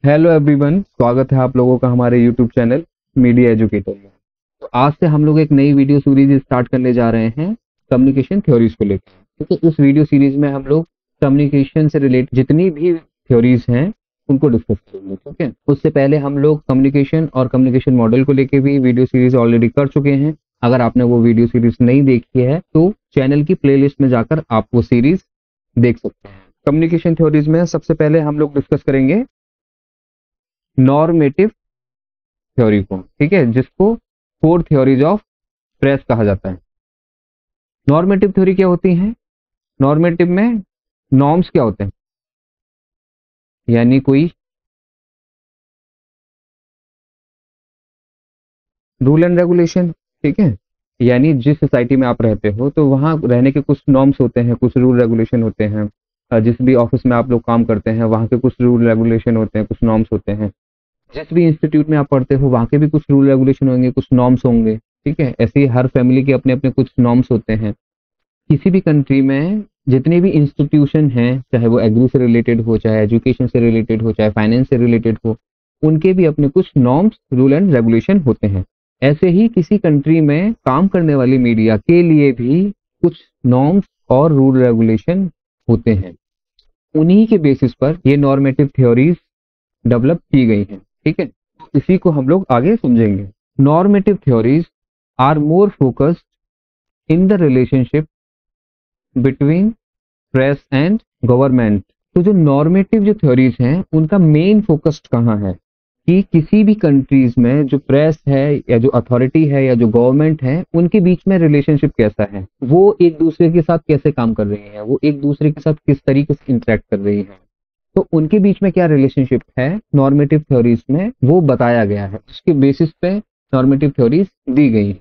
Hello everyone, स्वागत है आप लोगों का हमारे यूट्यूब चैनल मीडिया एजुकेटर में। तो आज से हम लोग एक नई वीडियो सीरीज स्टार्ट करने जा रहे हैं कम्युनिकेशन थ्योरीज को लेकर। क्योंकि इस वीडियो सीरीज में हम लोग कम्युनिकेशन से रिलेटेड जितनी भी थ्योरीज हैं उनको डिस्कस करेंगे। ठीक है, उससे पहले हम लोग कम्युनिकेशन और कम्युनिकेशन मॉडल को लेकर भी वीडियो सीरीज ऑलरेडी कर चुके हैं। अगर आपने वो वीडियो सीरीज नहीं देखी है तो चैनल की प्लेलिस्ट में जाकर आप वो सीरीज देख सकते हैं। कम्युनिकेशन थ्योरीज में सबसे पहले हम लोग डिस्कस करेंगे नॉर्मेटिव थ्योरी को। ठीक है, जिसको फोर थ्योरीज ऑफ प्रेस कहा जाता है। नॉर्मेटिव थ्योरी क्या होती है? नॉर्मेटिव में नॉर्म्स क्या होते हैं, यानी कोई रूल एंड रेगुलेशन। ठीक है, यानी जिस सोसाइटी में आप रहते हो तो वहां रहने के कुछ नॉर्म्स होते हैं, कुछ रूल रेगुलेशन होते हैं। जिस भी ऑफिस में आप लोग काम करते हैं वहां के कुछ रूल रेगुलेशन होते हैं, कुछ नॉर्म्स होते हैं। जिस भी इंस्टीट्यूट में आप पढ़ते हो वहां के भी कुछ रूल रेगुलेशन होंगे, कुछ नॉर्म्स होंगे। ठीक है, ऐसे ही हर फैमिली के अपने अपने कुछ नॉर्म्स होते हैं। किसी भी कंट्री में जितने भी इंस्टीट्यूशन हैं, चाहे वो एग्री से रिलेटेड हो, चाहे एजुकेशन से रिलेटेड हो, चाहे फाइनेंस से रिलेटेड हो, उनके भी अपने कुछ नॉर्म्स, रूल एंड रेगुलेशन होते हैं। ऐसे ही किसी कंट्री में काम करने वाली मीडिया के लिए भी कुछ नॉर्म्स और रूल रेगुलेशन होते हैं। उन्हीं के बेसिस पर ये नॉर्मेटिव थ्योरीज डेवलप की गई हैं। ठीक है, इसी को हम लोग आगे समझेंगे। Normative theories are more focused in the relationship between press and government. तो जो नॉर्मेटिव जो थ्योरीज हैं उनका मेन फोकस कहाँ है कि किसी भी कंट्रीज में जो प्रेस है या जो अथॉरिटी है या जो गवर्नमेंट है उनके बीच में रिलेशनशिप कैसा है, वो एक दूसरे के साथ कैसे काम कर रही है, वो एक दूसरे के साथ किस तरीके से इंटरेक्ट कर रही है, तो उनके बीच में क्या रिलेशनशिप है नॉर्मेटिव थ्योरीज में वो बताया गया है। उसके बेसिस पे नॉर्मेटिव थ्योरीज दी गई है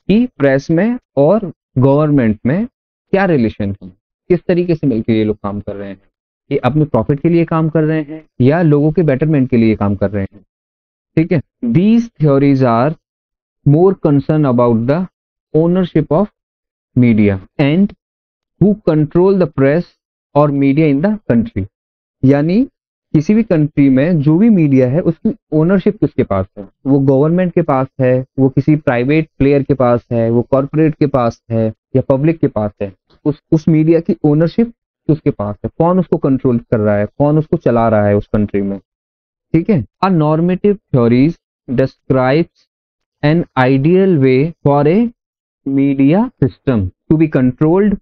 कि प्रेस में और गवर्नमेंट में क्या रिलेशन है, किस तरीके से मिलकर ये लोग काम कर रहे हैं, ये अपने प्रॉफिट के लिए काम कर रहे हैं या लोगों के बेटरमेंट के लिए काम कर रहे हैं। ठीक है, these theories are more concern about the ownership of media and who control the press और मीडिया इन द कंट्री। यानी किसी भी कंट्री में जो भी मीडिया है उसकी ओनरशिप किसके पास है, वो गवर्नमेंट के पास है, वो किसी प्राइवेट प्लेयर के पास है, वो कॉर्पोरेट के पास है या पब्लिक के पास है। उस मीडिया की ओनरशिप किसके पास है, कौन उसको कंट्रोल कर रहा है, कौन उसको चला रहा है उस कंट्री में। ठीक है, uh normative theories describes an ideal way for a media system to be controlled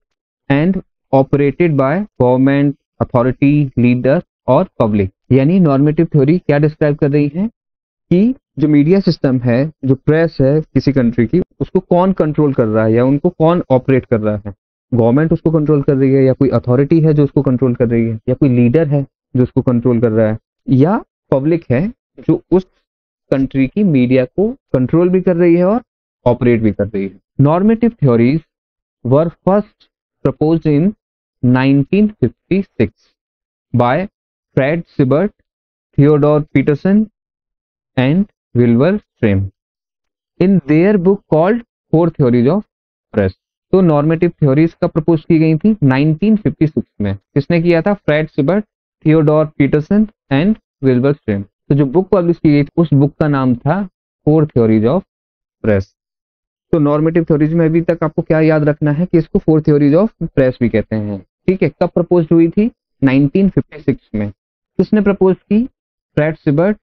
and operated by government, authority, leader और पब्लिक। यानी नॉर्मेटिव थ्योरी क्या डिस्क्राइब कर रही है कि जो मीडिया सिस्टम है, जो प्रेस है किसी कंट्री की, उसको कौन कंट्रोल कर रहा है या उनको कौन ऑपरेट कर रहा है। गवर्नमेंट उसको कंट्रोल कर रही है या कोई अथॉरिटी है जो उसको कंट्रोल कर रही है या कोई लीडर है जो उसको कंट्रोल कर रहा है या पब्लिक है जो उस कंट्री की मीडिया को कंट्रोल भी कर रही है और ऑपरेट भी कर रही है। Normative theories were first proposed in 1956 by Fred Siebert, Theodore Peterson and Wilbur Frame in their book called Four Theories of Press। तो नॉर्मेटिव थ्योरीज का प्रपोज की गई थी 1956 में। किसने किया था? Fred Siebert, Theodore Peterson and Wilbur Schramm. तो जो बुक पब्लिश की गई थी उस बुक का नाम था फोर थ्योरीज ऑफ प्रेस। तो नॉर्मेटिव थ्योरीज में अभी तक आपको क्या याद रखना है कि इसको फोर थ्योरीज ऑफ प्रेस भी कहते हैं। ठीक है, कब प्रपोज हुई थी? 1956 में। किसने प्रपोज की? फ्रेड सिबर्ट,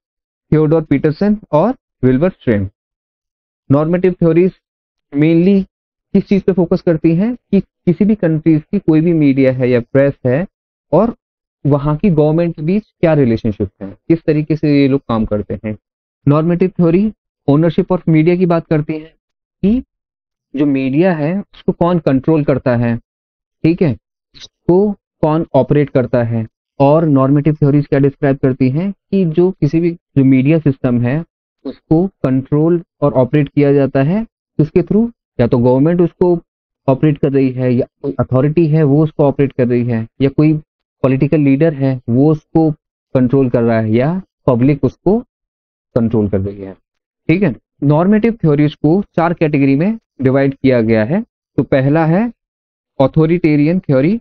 थियोडोर पीटरसन और Wilbur frame. Normative theories mainly किस चीज पे फोकस करती हैं कि किसी भी कंट्रीज की कोई भी मीडिया है या प्रेस है और वहां की गवर्नमेंट के बीच क्या रिलेशनशिप है, किस तरीके से ये लोग काम करते हैं। Normative theory ownership of media की बात करती है कि जो मीडिया है उसको कौन कंट्रोल करता है, ठीक है, उसको कौन ऑपरेट करता है। और नॉर्मेटिव थ्योरीज क्या डिस्क्राइब करती हैं कि जो किसी भी जो मीडिया सिस्टम है उसको कंट्रोल और ऑपरेट किया जाता है किसके थ्रू, या तो गवर्नमेंट उसको ऑपरेट कर रही है या कोई अथॉरिटी है वो उसको ऑपरेट कर रही है या कोई पॉलिटिकल लीडर है वो उसको कंट्रोल कर रहा है या पब्लिक उसको कंट्रोल कर रही है। ठीक है, नॉर्मेटिव थ्योरीज को चार कैटेगरी में डिवाइड किया गया है। तो पहला है ऑथोरिटेरियन थ्योरी,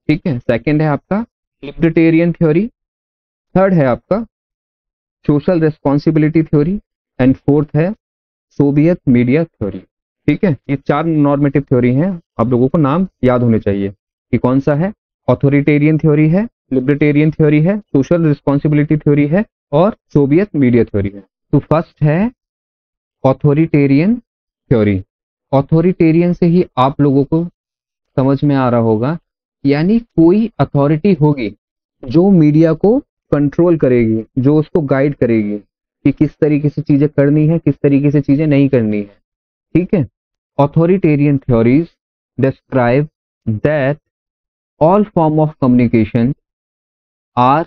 ठीक है, सेकंड है आपका लिबर्टेरियन थ्योरी, थर्ड है आपका social responsibility theory, and fourth है सोवियत मीडिया थ्योरी। ठीक है, ये 4 नॉर्मेटिव थ्योरी हैं, आप लोगों को नाम याद होने चाहिए कि कौन सा है। ऑथोरिटेरियन थ्योरी है, लिबर्टेरियन थ्योरी है, सोशल रिस्पॉन्सिबिलिटी थ्योरी है और सोवियत मीडिया थ्योरी है। तो फर्स्ट है ऑथोरिटेरियन थ्योरी। ऑथोरिटेरियन से ही आप लोगों को समझ में आ रहा होगा, यानी कोई अथॉरिटी होगी जो मीडिया को कंट्रोल करेगी, जो उसको गाइड करेगी कि किस तरीके से चीजें करनी है, किस तरीके से चीजें नहीं करनी है। ठीक है, authoritarian theories describe that all form of communication are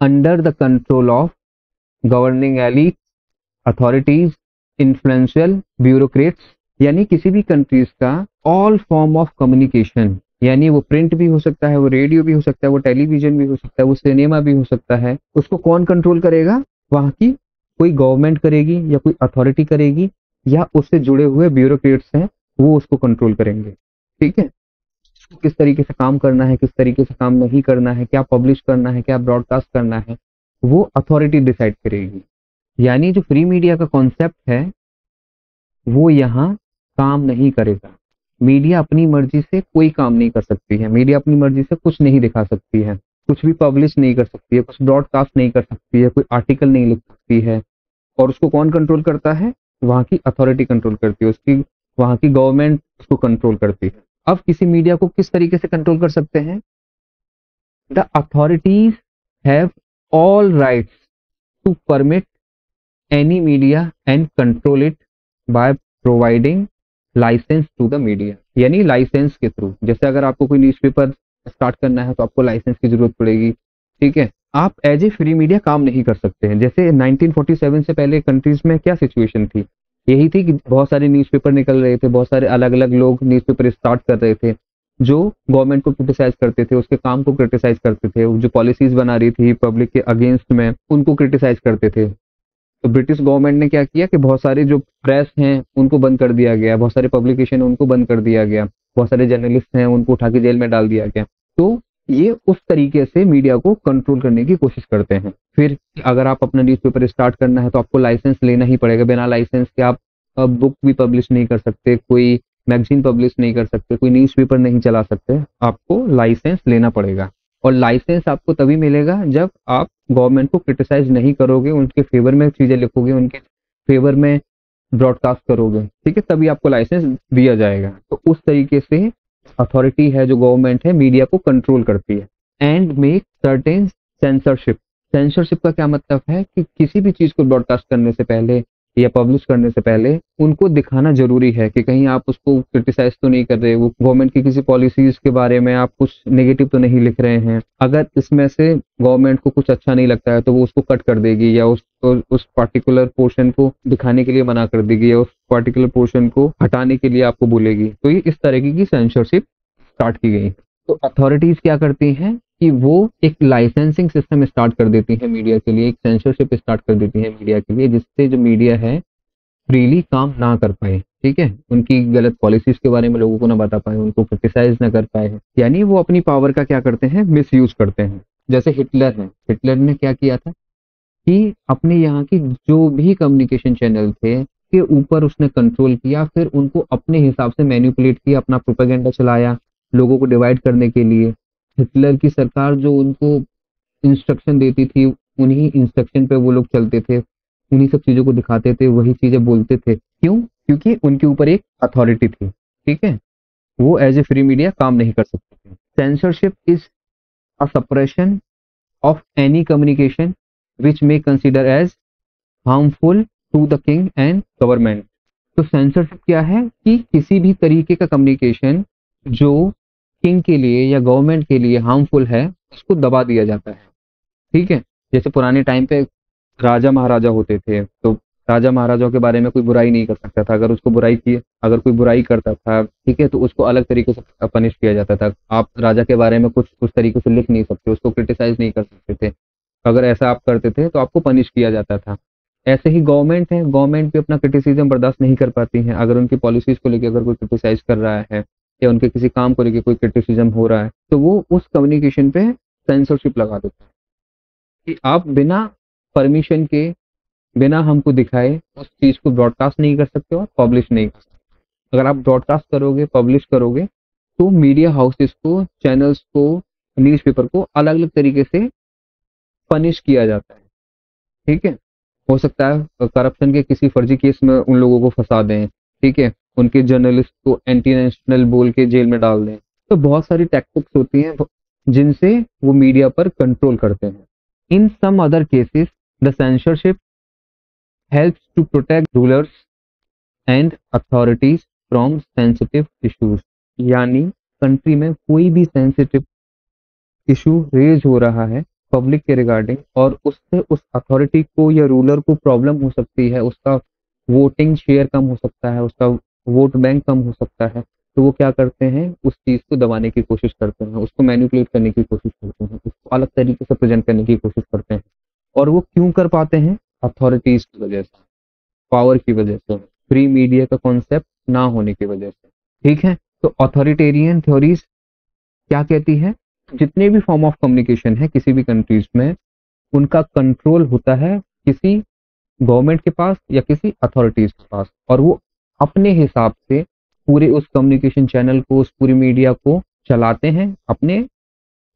under the control of governing elites, authorities, influential bureaucrats। यानी किसी भी कंट्रीज का ऑल फॉर्म ऑफ कम्युनिकेशन, यानी वो प्रिंट भी हो सकता है, वो रेडियो भी हो सकता है, वो टेलीविजन भी हो सकता है, वो सिनेमा भी हो सकता है, उसको कौन कंट्रोल करेगा? वहां की कोई गवर्नमेंट करेगी या कोई अथॉरिटी करेगी या उससे जुड़े हुए ब्यूरोक्रेट्स हैं, वो उसको कंट्रोल करेंगे। ठीक है, किस तरीके से काम करना है, किस तरीके से काम नहीं करना है, क्या पब्लिश करना है, क्या ब्रॉडकास्ट करना है, वो अथॉरिटी डिसाइड करेगी। यानी जो फ्री मीडिया का कॉन्सेप्ट है वो यहाँ काम नहीं करेगा। मीडिया अपनी मर्जी से कोई काम नहीं कर सकती है, मीडिया अपनी मर्जी से कुछ नहीं दिखा सकती है, कुछ भी पब्लिश नहीं कर सकती है, कुछ ब्रॉडकास्ट नहीं कर सकती है, कोई आर्टिकल नहीं लिख सकती है। और उसको कौन कंट्रोल करता है? वहां की अथॉरिटी कंट्रोल करती है, उसकी वहां की गवर्नमेंट उसको कंट्रोल करती है। अब किसी मीडिया को किस तरीके से कंट्रोल कर सकते हैं? The authorities have all rights to permit any media and control it by providing license to the media. यानी लाइसेंस के थ्रू, जैसे अगर आपको कोई न्यूज़पेपर स्टार्ट करना है तो आपको लाइसेंस की जरूरत पड़ेगी। ठीक है, आप एज ए फ्री मीडिया काम नहीं कर सकते हैं। जैसे 1947 से पहले कंट्रीज में क्या सिचुएशन थी? यही थी कि बहुत सारे न्यूज़पेपर निकल रहे थे, बहुत सारे अलग अलग लोग न्यूज़पेपर स्टार्ट कर रहे थे जो गवर्नमेंट को क्रिटिसाइज करते थे, उसके काम को क्रिटिसाइज करते थे, जो पॉलिसीज बना रही थी पब्लिक के अगेंस्ट में उनको क्रिटिसाइज करते थे। तो ब्रिटिश गवर्नमेंट ने क्या किया कि बहुत सारे जो प्रेस हैं उनको बंद कर दिया गया, बहुत सारे पब्लिकेशन है उनको बंद कर दिया गया, बहुत सारे जर्नलिस्ट हैं उनको उठा के जेल में डाल दिया गया। तो ये उस तरीके से मीडिया को कंट्रोल करने की कोशिश करते हैं। फिर अगर आप अपना न्यूज़पेपर स्टार्ट करना है तो आपको लाइसेंस लेना ही पड़ेगा, बिना लाइसेंस के आप बुक भी पब्लिश नहीं कर सकते, कोई मैगजीन पब्लिश नहीं कर सकते, कोई न्यूज़पेपर नहीं चला सकते, आपको लाइसेंस लेना पड़ेगा। और लाइसेंस आपको तभी मिलेगा जब आप गवर्नमेंट को क्रिटिसाइज नहीं करोगे, उनके फेवर में चीजें लिखोगे, उनके फेवर में ब्रॉडकास्ट करोगे। ठीक है, तभी आपको लाइसेंस दिया जाएगा। तो उस तरीके से अथॉरिटी है जो गवर्नमेंट है मीडिया को कंट्रोल करती है। And make certain censorship. Censorship का क्या मतलब है कि किसी भी चीज को ब्रॉडकास्ट करने से पहले या पब्लिश करने से पहले उनको दिखाना जरूरी है कि कहीं आप उसको क्रिटिसाइज तो नहीं कर रहे, वो गवर्नमेंट की किसी पॉलिसीज के बारे में आप कुछ नेगेटिव तो नहीं लिख रहे हैं। अगर इसमें से गवर्नमेंट को कुछ अच्छा नहीं लगता है तो वो उसको कट कर देगी या उस पर्टिकुलर पोर्शन को दिखाने के लिए मना कर देगी या उस पर्टिकुलर पोर्शन को हटाने के लिए आपको बोलेगी। तो ये इस तरीके की सेंसरशिप स्टार्ट की गई। तो अथॉरिटीज क्या करती हैं कि वो एक लाइसेंसिंग सिस्टम स्टार्ट कर देती है मीडिया के लिए, एक सेंसरशिप स्टार्ट कर देती है मीडिया के लिए, जिससे जो मीडिया है फ्रीली काम ना कर पाए। ठीक है, उनकी गलत पॉलिसीज के बारे में लोगों को ना बता पाए, उनको क्रिटिसाइज ना कर पाए, यानी वो अपनी पावर का क्या करते हैं? मिस यूज करते हैं। जैसे हिटलर है, हिटलर ने क्या किया था कि अपने यहाँ की जो भी कम्युनिकेशन चैनल थे के ऊपर उसने कंट्रोल किया, फिर उनको अपने हिसाब से मैनिपुलेट किया, अपना प्रोपेगेंडा चलाया लोगों को डिवाइड करने के लिए। हिटलर की सरकार जो उनको इंस्ट्रक्शन देती थी उन्हीं इंस्ट्रक्शन पे वो लोग चलते थे, उन्हीं सब चीजों को दिखाते थे, वही चीजें बोलते थे। क्यों? क्योंकि उनके ऊपर एक अथॉरिटी थी। ठीक है, वो एज ए फ्री मीडिया काम नहीं कर सकते थे। Censorship is a suppression of any communication which may consider as harmful to the king and government. तो सेंसरशिप क्या है कि किसी भी तरीके का कम्युनिकेशन जो किंग के लिए या गवर्नमेंट के लिए हार्मफुल है उसको दबा दिया जाता है। ठीक है, जैसे पुराने टाइम पे राजा महाराजा होते थे तो राजा महाराजाओं के बारे में कोई बुराई नहीं कर सकता था। अगर उसको बुराई की, अगर कोई बुराई करता था, ठीक है, तो उसको अलग तरीके से पनिश किया जाता था। आप राजा के बारे में कुछ उस तरीके से लिख नहीं सकते, उसको क्रिटिसाइज नहीं कर सकते थे। अगर ऐसा आप करते थे तो आपको पनिश किया जाता था। ऐसे ही गवर्नमेंट है, गवर्नमेंट भी अपना क्रिटिसिज्म बर्दाश्त नहीं कर पाती है। अगर उनकी पॉलिसीज को लेकर अगर कोई क्रिटिसाइज कर रहा है या उनके किसी काम को लेकर कोई क्रिटिसिज्म हो रहा है तो वो उस कम्युनिकेशन पे सेंसरशिप लगा देता है कि आप बिना परमिशन के बिना हमको दिखाए उस चीज को ब्रॉडकास्ट नहीं कर सकते और पब्लिश नहीं कर सकते। अगर आप ब्रॉडकास्ट करोगे, पब्लिश करोगे, तो मीडिया हाउसेस को, चैनल्स को, न्यूज़पेपर को अलग अलग तरीके से पनिश किया जाता है। ठीक है, हो सकता है करप्शन के किसी फर्जी केस में उन लोगों को फंसा दें, ठीक है, उनके जर्नलिस्ट को एंटी नेशनल बोल के जेल में डाल दें। तो बहुत सारी टैक्टिक्स होती हैं जिनसे वो मीडिया पर कंट्रोल करते हैं। In some other cases the censorship helps to protect rulers and authorities from sensitive issues. यानी कंट्री में कोई भी सेंसिटिव इशू रेज हो रहा है पब्लिक के रिगार्डिंग, और उससे उस अथॉरिटी को या रूलर को प्रॉब्लम हो सकती है, उसका वोटिंग शेयर कम हो सकता है, उसका वोट बैंक कम हो सकता है, तो वो क्या करते हैं, उस चीज को दबाने की कोशिश करते हैं, उसको मैनिपुलेट करने की कोशिश करते हैं, उसको अलग तरीके से प्रेजेंट करने की कोशिश करते हैं। और वो क्यों कर पाते हैं? अथॉरिटीज की वजह से, पावर की वजह से, फ्री मीडिया का कॉन्सेप्ट ना होने की वजह से। ठीक है, तो अथॉरिटेरियन थ्योरीज क्या कहती है? जितने भी फॉर्म ऑफ कम्युनिकेशन है किसी भी कंट्रीज में, उनका कंट्रोल होता है किसी गवर्नमेंट के पास या किसी अथॉरिटीज के पास, और वो अपने हिसाब से पूरे उस कम्युनिकेशन चैनल को, उस पूरी मीडिया को चलाते हैं अपने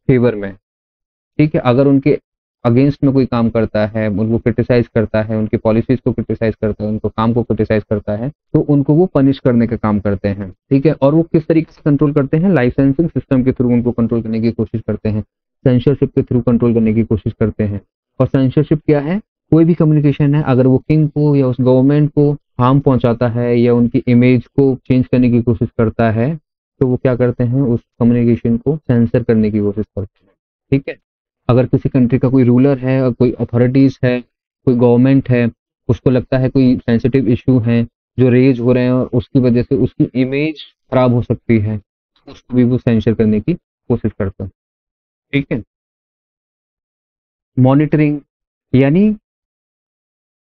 फेवर में। ठीक है, अगर उनके अगेंस्ट में कोई काम करता है, उनको क्रिटिसाइज करता है, उनकी पॉलिसीज को क्रिटिसाइज करता है, उनको काम को क्रिटिसाइज करता है, तो उनको वो पनिश करने का काम करते हैं। ठीक है, और वो किस तरीके से कंट्रोल करते हैं? लाइसेंसिंग सिस्टम के थ्रू उनको कंट्रोल करने की कोशिश करते हैं, सेंसरशिप के थ्रू कंट्रोल करने की कोशिश करते हैं। और सेंसरशिप क्या है? कोई भी कम्युनिकेशन है, अगर वो किंग को या उस गवर्नमेंट को हार्म पहुंचाता है या उनकी इमेज को चेंज करने की कोशिश करता है, तो वो क्या करते हैं? उस कम्युनिकेशन को सेंसर करने की कोशिश करते हैं। ठीक है, अगर किसी कंट्री का कोई रूलर है और कोई अथॉरिटीज है, कोई गवर्नमेंट है, उसको लगता है कोई सेंसिटिव इशू है जो रेज हो रहे हैं और उसकी वजह से उसकी इमेज खराब हो सकती है, उसको भी वो सेंसर करने की कोशिश करता है। ठीक है, मॉनिटरिंग, यानी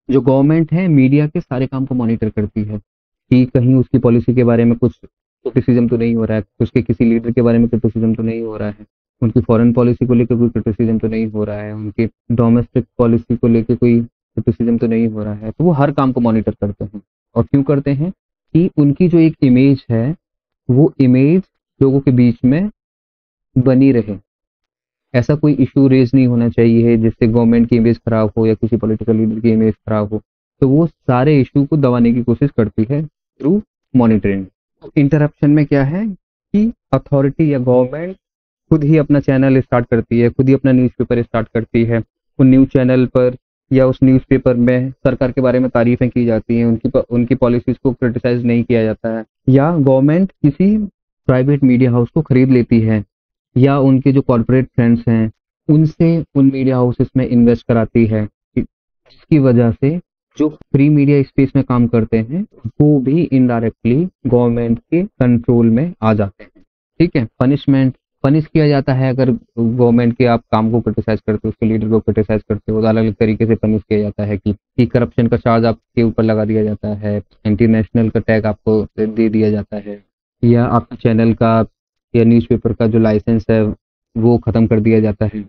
जो गवर्नमेंट है मीडिया के सारे काम को मॉनिटर करती है कि कहीं उसकी पॉलिसी के बारे में कुछ क्रिटिसिज्म तो नहीं हो रहा है, उसके किसी लीडर के बारे में क्रिटिसिज्म तो नहीं हो रहा है, उनकी फॉरेन पॉलिसी को लेकर कोई क्रिटिसिज्म तो नहीं हो रहा है, उनकी डोमेस्टिक पॉलिसी को लेकर कोई क्रिटिसिज्म तो नहीं हो रहा है। तो वो हर काम को मॉनिटर करते हैं। और क्यों करते हैं? कि उनकी जो एक इमेज है, वो इमेज लोगों के बीच में बनी रहे, ऐसा कोई इशू रेज नहीं होना चाहिए जिससे गवर्नमेंट की इमेज खराब हो या किसी पॉलिटिकल लीडर की इमेज खराब हो। तो वो सारे इशू को दबाने की कोशिश करती है थ्रू मॉनिटरिंग। इंटरप्शन में क्या है कि अथॉरिटी या गवर्नमेंट खुद ही अपना चैनल स्टार्ट करती है, खुद ही अपना न्यूज़पेपर स्टार्ट करती है। उन न्यूज़ चैनल पर या उस न्यूज़पेपर में सरकार के बारे में तारीफें की जाती हैं, उनकी पॉलिसीज को क्रिटिसाइज नहीं किया जाता है। या गवर्नमेंट किसी प्राइवेट मीडिया हाउस को खरीद लेती है, या उनके जो कॉर्पोरेट फ्रेंड्स हैं उनसे उन मीडिया हाउसेस में इन्वेस्ट कराती है, जिसकी वजह से जो फ्री मीडिया स्पेस में काम करते हैं वो भी इनडायरेक्टली गवर्नमेंट के कंट्रोल में आ जाते हैं। ठीक है, पनिशमेंट, पनिश किया जाता है अगर गवर्नमेंट के आप काम को क्रिटिसाइज करते हो, उसके लीडर को क्रिटिसाइज करते हो, तो अलग अलग तरीके से पनिश किया जाता है कि करप्शन का चार्ज आपके ऊपर लगा दिया जाता है, एंटी नेशनल का टैग आपको दे दिया जाता है, या आपके चैनल का या न्यूज़पेपर का जो लाइसेंस है वो खत्म कर दिया जाता है।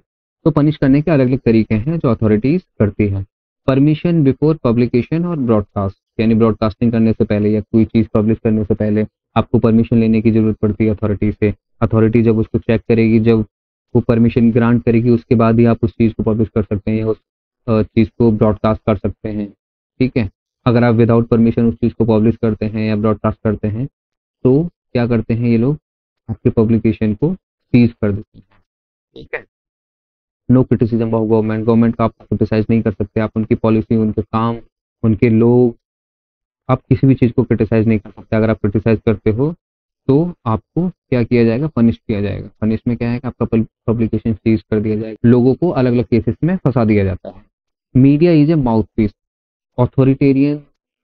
तो पनिश करने के अलग अलग तरीके हैं जो अथॉरिटीज करती है। परमिशन बिफोर पब्लिकेशन और ब्रॉडकास्ट, यानी ब्रॉडकास्टिंग करने से पहले या कोई चीज पब्लिश करने से पहले आपको परमिशन लेने की जरूरत पड़ती है अथॉरिटी से। अथॉरिटी जब उसको चेक करेगी, जब वो परमिशन ग्रांट करेगी, उसके बाद ही आप उस चीज को पब्लिश कर सकते हैं या उस चीज को ब्रॉडकास्ट कर सकते हैं। ठीक है, अगर आप विदाउट परमिशन उस चीज को पब्लिश करते हैं या ब्रॉडकास्ट करते हैं, तो क्या करते हैं ये लोग? आपके पब्लिकेशन को सीज कर देते हैं। ठीक है, no criticism of government, government का आप क्रिटिसाइज नहीं कर सकते, आप उनकी पॉलिसी, उनके काम, उनके लोग, आप किसी भी चीज को क्रिटिसाइज नहीं कर सकते। अगर आप क्रिटिसाइज करते हो तो आपको क्या किया जाएगा? पनिश किया जाएगा। पनिश में क्या है कि आपका पब्लिकेशन सीज कर दिया जाएगा, लोगों को अलग अलग केसेस में फंसा दिया जाता है। Media is a mouthpiece. Authoritarian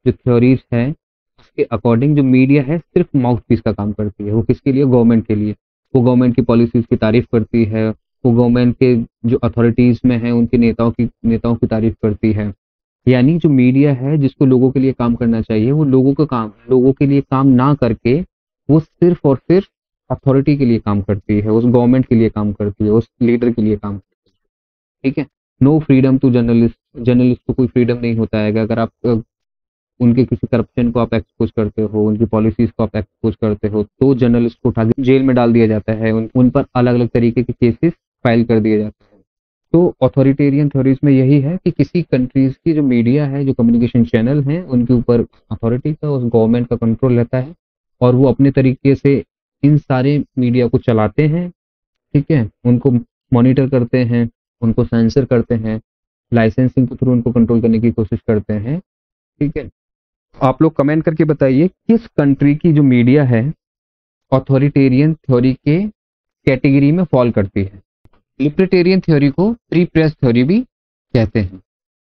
जो थ्योरीज है उसके अकॉर्डिंग जो मीडिया है सिर्फ माउथ पीस का काम करती है। वो किसके लिए? गवर्नमेंट के लिए। वो गवर्नमेंट की पॉलिसीज की तारीफ करती है, वो गवर्नमेंट के जो अथॉरिटीज में है उनके नेताओं की तारीफ करती है। यानी जो मीडिया है जिसको लोगों के लिए काम करना चाहिए, वो लोगों के लिए काम ना करके वो सिर्फ और सिर्फ अथॉरिटी के लिए काम करती है, उस गवर्नमेंट के लिए काम करती है, उस लीडर के लिए काम करती है। ठीक है, no freedom to journalist, journalist को कोई फ्रीडम नहीं होता है। अगर आप उनके किसी करप्शन को आप एक्सपोज करते हो, उनकी पॉलिसीज को आप एक्सपोज करते हो, तो जर्नलिस्ट को उठा के जेल में डाल दिया जाता है, उन पर अलग अलग तरीके के केसेस फाइल कर दिए जाते हैं। तो ऑथोरिटेरियन थ्योरीज में यही है कि किसी कंट्रीज की जो मीडिया है, जो कम्युनिकेशन चैनल हैं, उनके ऊपर अथॉरिटी का, उस गवर्नमेंट का कंट्रोल रहता है और वो अपने तरीके से इन सारे मीडिया को चलाते हैं। ठीक है, उनको मॉनिटर करते हैं, उनको सेंसर करते हैं, लाइसेंसिंग के थ्रू उनको कंट्रोल करने की कोशिश करते हैं। ठीक है, आप लोग कमेंट करके बताइए किस कंट्री की जो मीडिया है ऑथोरिटेरियन थ्योरी के कैटेगरी में फॉल करती है। लिबर्टेरियन थ्योरी को फ्री प्रेस थ्योरी भी कहते हैं।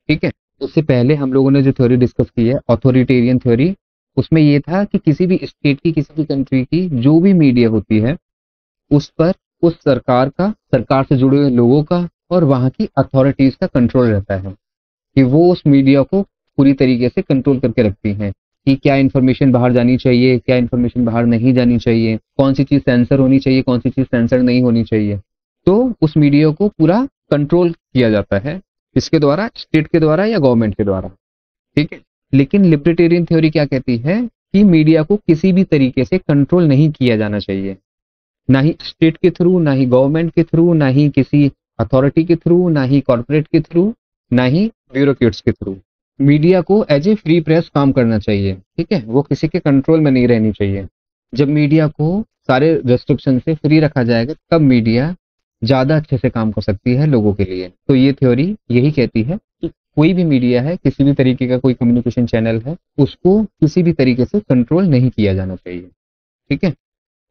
ठीक है, उससे पहले हम लोगों ने जो थ्योरी डिस्कस की है ऑथोरिटेरियन थ्योरी, उसमें ये था कि किसी भी स्टेट की, किसी भी कंट्री की जो भी मीडिया होती है उस पर उस सरकार का, सरकार से जुड़े हुए लोगों का और वहां की अथॉरिटीज का कंट्रोल रहता है कि वो उस मीडिया को पूरी तरीके से कंट्रोल करके रखती हैं कि क्या इन्फॉर्मेशन बाहर जानी चाहिए, क्या इन्फॉर्मेशन बाहर नहीं जानी चाहिए, कौन सी चीज सेंसर होनी चाहिए, कौन सी चीज सेंसर नहीं होनी चाहिए। तो उस मीडिया को पूरा कंट्रोल किया जाता है, इसके द्वारा, स्टेट के द्वारा या गवर्नमेंट के द्वारा। ठीक है, लेकिन लिबर्टेरियन थ्योरी क्या कहती है कि मीडिया को किसी भी तरीके से कंट्रोल नहीं किया जाना चाहिए, ना ही स्टेट के थ्रू, ना ही गवर्नमेंट के थ्रू, ना ही किसी अथॉरिटी के थ्रू, ना ही कॉर्पोरेट के थ्रू, ना ही ब्यूरोक्रेट्स के थ्रू। मीडिया को एज ए फ्री प्रेस काम करना चाहिए। ठीक है, वो किसी के कंट्रोल में नहीं रहनी चाहिए। जब मीडिया को सारे रेस्ट्रिक्शन से फ्री रखा जाएगा तब मीडिया ज्यादा अच्छे से काम कर सकती है लोगों के लिए। तो ये थ्योरी यही कहती है कि कोई भी मीडिया है, किसी भी तरीके का कोई कम्युनिकेशन चैनल है, उसको किसी भी तरीके से कंट्रोल नहीं किया जाना चाहिए। ठीक है,